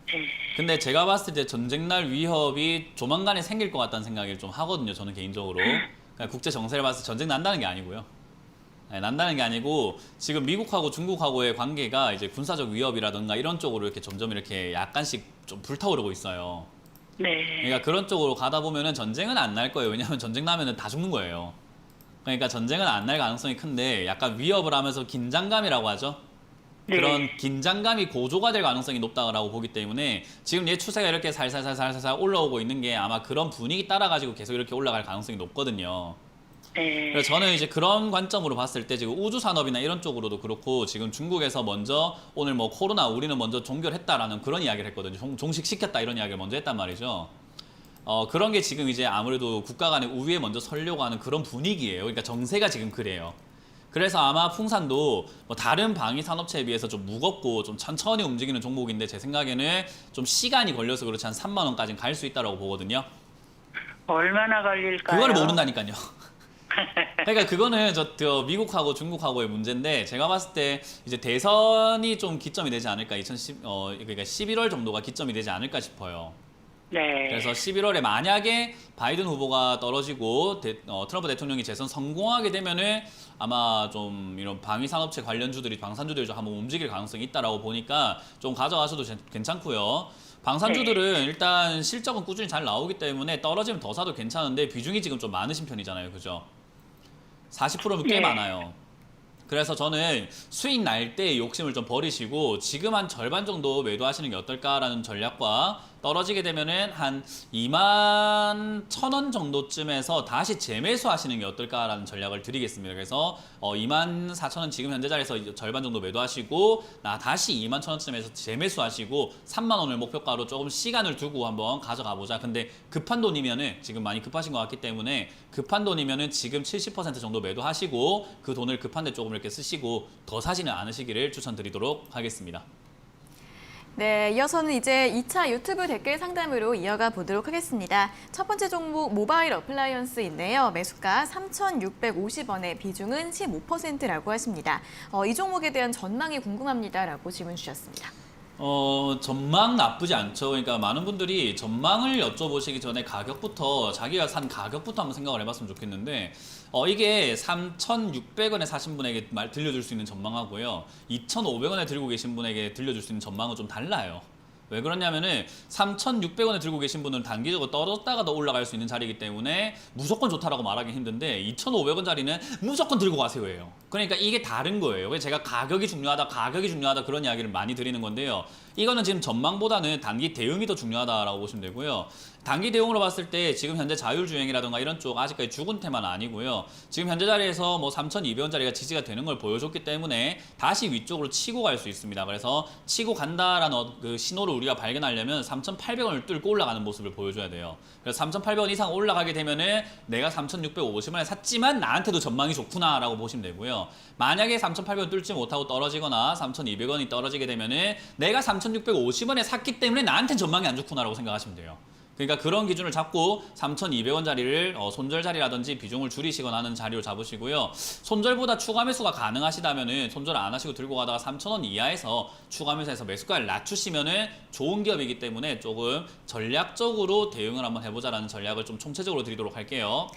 네. 근데 제가 봤을 때 전쟁 날 위협이 조만간에 생길 것 같다는 생각을 좀 하거든요. 저는 개인적으로. 그러니까 국제 정세를 봤을 때 전쟁 난다는 게 아니고요. 네, 난다는 게 아니고 지금 미국하고 중국하고의 관계가 이제 군사적 위협이라든가 이런 쪽으로 이렇게 점점 이렇게 약간씩 좀 불타오르고 있어요. 네. 그러니까 그런 쪽으로 가다 보면은 전쟁은 안 날 거예요. 왜냐하면 전쟁 나면은 다 죽는 거예요. 그러니까 전쟁은 안 날 가능성이 큰데 약간 위협을 하면서 긴장감이라고 하죠. 네. 그런 긴장감이 고조가 될 가능성이 높다고 보기 때문에 지금 얘 추세가 이렇게 살살살살살 올라오고 있는 게 아마 그런 분위기 따라가지고 계속 이렇게 올라갈 가능성이 높거든요. 네. 그래서 저는 이제 그런 관점으로 봤을 때 지금 우주 산업이나 이런 쪽으로도 그렇고 지금 중국에서 먼저 오늘 뭐 코로나 우리는 먼저 종결했다라는 그런 이야기를 했거든요. 종식시켰다 이런 이야기를 먼저 했단 말이죠. 그런 게 지금 이제 아무래도 국가 간의 우위에 먼저 서려고 하는 그런 분위기예요. 그러니까 정세가 지금 그래요. 그래서 아마 풍산도 뭐 다른 방위 산업체에 비해서 좀 무겁고 좀 천천히 움직이는 종목인데 제 생각에는 좀 시간이 걸려서 그렇지 한 3만 원까지는 갈 수 있다고 보거든요. 얼마나 걸릴까요? 그거를 모른다니까요. 그러니까 그거는 저 미국하고 중국하고의 문제인데 제가 봤을 때 이제 대선이 좀 기점이 되지 않을까 그러니까 11월 정도가 기점이 되지 않을까 싶어요. 네. 그래서 11월에 만약에 바이든 후보가 떨어지고 트럼프 대통령이 재선 성공하게 되면은 아마 좀 이런 방위 산업체 관련주들이 방산주들이 좀 한번 움직일 가능성이 있다라고 보니까 좀 가져가셔도 괜찮고요. 방산주들은 일단 실적은 꾸준히 잘 나오기 때문에 떨어지면 더 사도 괜찮은데 비중이 지금 좀 많으신 편이잖아요, 그죠? 40%면 꽤 네. 많아요. 그래서 저는 수익 날 때 욕심을 좀 버리시고 지금 한 절반 정도 매도하시는 게 어떨까라는 전략과 떨어지게 되면은 한 21,000원 정도쯤에서 다시 재매수하시는 게 어떨까라는 전략을 드리겠습니다. 그래서 24,000원 지금 현재 자리에서 절반 정도 매도하시고 다시 21,000원쯤에서 재매수하시고 3만 원을 목표가로 조금 시간을 두고 한번 가져가 보자. 근데 급한 돈이면은 지금 많이 급하신 것 같기 때문에 급한 돈이면은 지금 70% 정도 매도하시고 그 돈을 급한데 조금 이렇게 쓰시고 더 사지는 않으시기를 추천드리도록 하겠습니다. 네, 이어서는 이제 2차 유튜브 댓글 상담으로 이어가 보도록 하겠습니다. 첫 번째 종목 모바일 어플라이언스인데요. 매수가 3,650원에 비중은 15%라고 하십니다. 이 종목에 대한 전망이 궁금합니다라고 질문 주셨습니다. 전망 나쁘지 않죠. 그러니까 많은 분들이 전망을 여쭤보시기 전에 가격부터 자기가 산 가격부터 한번 생각을 해봤으면 좋겠는데 이게 3,600원에 사신 분에게 들려줄 수 있는 전망하고요. 2,500원에 들고 계신 분에게 들려줄 수 있는 전망은 좀 달라요. 왜 그러냐면은 3,600원에 들고 계신 분은 단기적으로 떨어졌다가도 올라갈 수 있는 자리이기 때문에 무조건 좋다라고 말하기 힘든데 2,500원짜리는 무조건 들고 가세요예요. 그러니까 이게 다른 거예요. 그래서 제가 가격이 중요하다 그런 이야기를 많이 드리는 건데요. 이거는 지금 전망보다는 단기 대응이 더 중요하다라고 보시면 되고요. 단기 대응으로 봤을 때 지금 현재 자율주행이라든가 이런 쪽 아직까지 죽은 테마는 아니고요. 지금 현재 자리에서 뭐 3,200원짜리가 지지가 되는 걸 보여줬기 때문에 다시 위쪽으로 치고 갈 수 있습니다. 그래서 치고 간다라는 그 신호를 우리가 발견하려면 3,800원을 뚫고 올라가는 모습을 보여줘야 돼요. 그래서 3,800원 이상 올라가게 되면은 내가 3,650원에 샀지만 나한테도 전망이 좋구나라고 보시면 되고요. 만약에 3,800원 뚫지 못하고 떨어지거나 3,200원이 떨어지게 되면은 내가 3,650원에 샀기 때문에 나한테는 전망이 안 좋구나라고 생각하시면 돼요. 그러니까 그런 기준을 잡고 3,200원짜리를 손절 자리라든지 비중을 줄이시거나 하는 자리로 잡으시고요. 손절보다 추가 매수가 가능하시다면은 손절 안 하시고 들고 가다가 3,000원 이하에서 추가 매수해서 매수가를 낮추시면은 좋은 기업이기 때문에 조금 전략적으로 대응을 한번 해보자라는 전략을 좀 총체적으로 드리도록 할게요.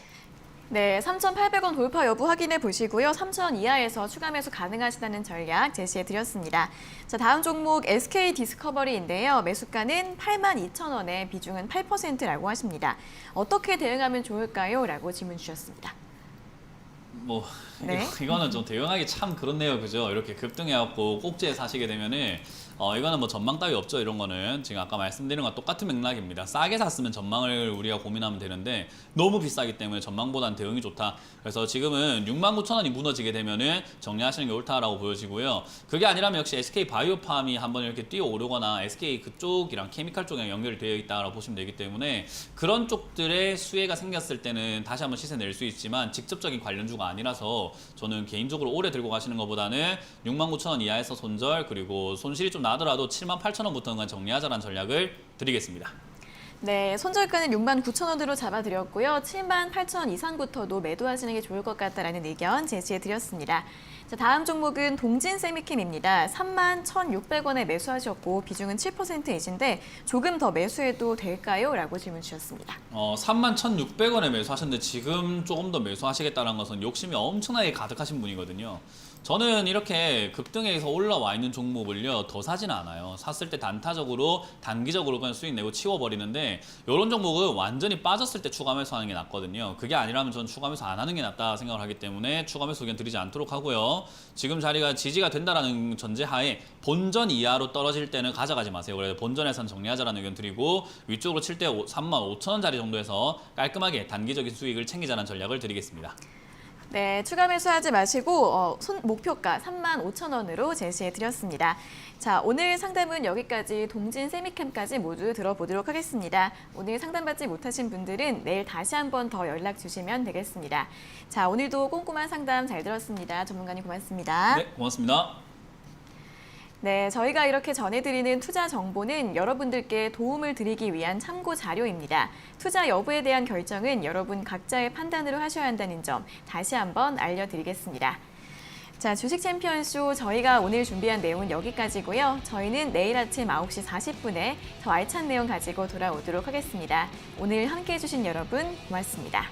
네, 3,800원 돌파 여부 확인해 보시고요. 3,000원 이하에서 추가 매수 가능하시다는 전략 제시해 드렸습니다. 자, 다음 종목 SK 디스커버리인데요. 매수가는 82,000원에 비중은 8%라고 하십니다. 어떻게 대응하면 좋을까요? 라고 질문 주셨습니다. 이거는 좀 대응하기 참 그렇네요, 그죠? 이렇게 급등해갖고 꼭지에 사시게 되면은 이거는 뭐 전망 따위 없죠. 이런 거는 지금 아까 말씀드린 거랑 똑같은 맥락입니다. 싸게 샀으면 전망을 우리가 고민하면 되는데 너무 비싸기 때문에 전망보다는 대응이 좋다. 그래서 지금은 69,000원이 무너지게 되면은 정리하시는 게 옳다라고 보여지고요. 그게 아니라면 역시 SK 바이오팜이 한번 이렇게 뛰어오르거나 SK 그쪽이랑 케미칼 쪽이랑 연결이 되어 있다라고 보시면 되기 때문에 그런 쪽들의 수혜가 생겼을 때는 다시 한번 시세 낼 수 있지만 직접적인 관련주가 아니라서 저는 개인적으로 오래 들고 가시는 것보다는 69,000원 이하에서 손절, 그리고 손실이 좀 나더라도 78,000원부터는 정리하자라는 전략을 드리겠습니다. 네, 손절가는 69,000원으로 잡아드렸고요. 78,000원 이상부터도 매도하시는 게 좋을 것 같다라는 의견 제시해드렸습니다. 자, 다음 종목은 동진 세미캠입니다. 31,600원에 매수하셨고 비중은 7%이신데 조금 더 매수해도 될까요? 라고 질문 주셨습니다. 31,600원에 매수하셨는데 지금 조금 더 매수하시겠다는 것은 욕심이 엄청나게 가득하신 분이거든요. 저는 이렇게 급등해서 올라와 있는 종목을요 더 사지는 않아요. 샀을 때 단타적으로 단기적으로 그냥 수익 내고 치워버리는데 이런 종목은 완전히 빠졌을 때 추가 매수하는 게 낫거든요. 그게 아니라면 저는 추가 매수 안 하는 게 낫다 생각을 하기 때문에 추가 매수 의견 드리지 않도록 하고요. 지금 자리가 지지가 된다라는 전제하에 본전 이하로 떨어질 때는 가져가지 마세요. 그래서 본전에선 정리하자라는 의견 드리고 위쪽으로 칠 때 35,000원짜리 정도에서 깔끔하게 단기적인 수익을 챙기자는 전략을 드리겠습니다. 네, 추가 매수하지 마시고 목표가 35,000원으로 제시해드렸습니다. 자, 오늘 상담은 여기까지 동진 세미캠까지 모두 들어보도록 하겠습니다. 오늘 상담받지 못하신 분들은 내일 다시 한번 더 연락 주시면 되겠습니다. 자, 오늘도 꼼꼼한 상담 잘 들었습니다. 전문가님 고맙습니다. 네, 고맙습니다. 네, 저희가 이렇게 전해드리는 투자 정보는 여러분들께 도움을 드리기 위한 참고 자료입니다. 투자 여부에 대한 결정은 여러분 각자의 판단으로 하셔야 한다는 점 다시 한번 알려드리겠습니다. 자, 주식 챔피언쇼 저희가 오늘 준비한 내용은 여기까지고요. 저희는 내일 아침 9시 40분에 더 알찬 내용 가지고 돌아오도록 하겠습니다. 오늘 함께해 주신 여러분 고맙습니다.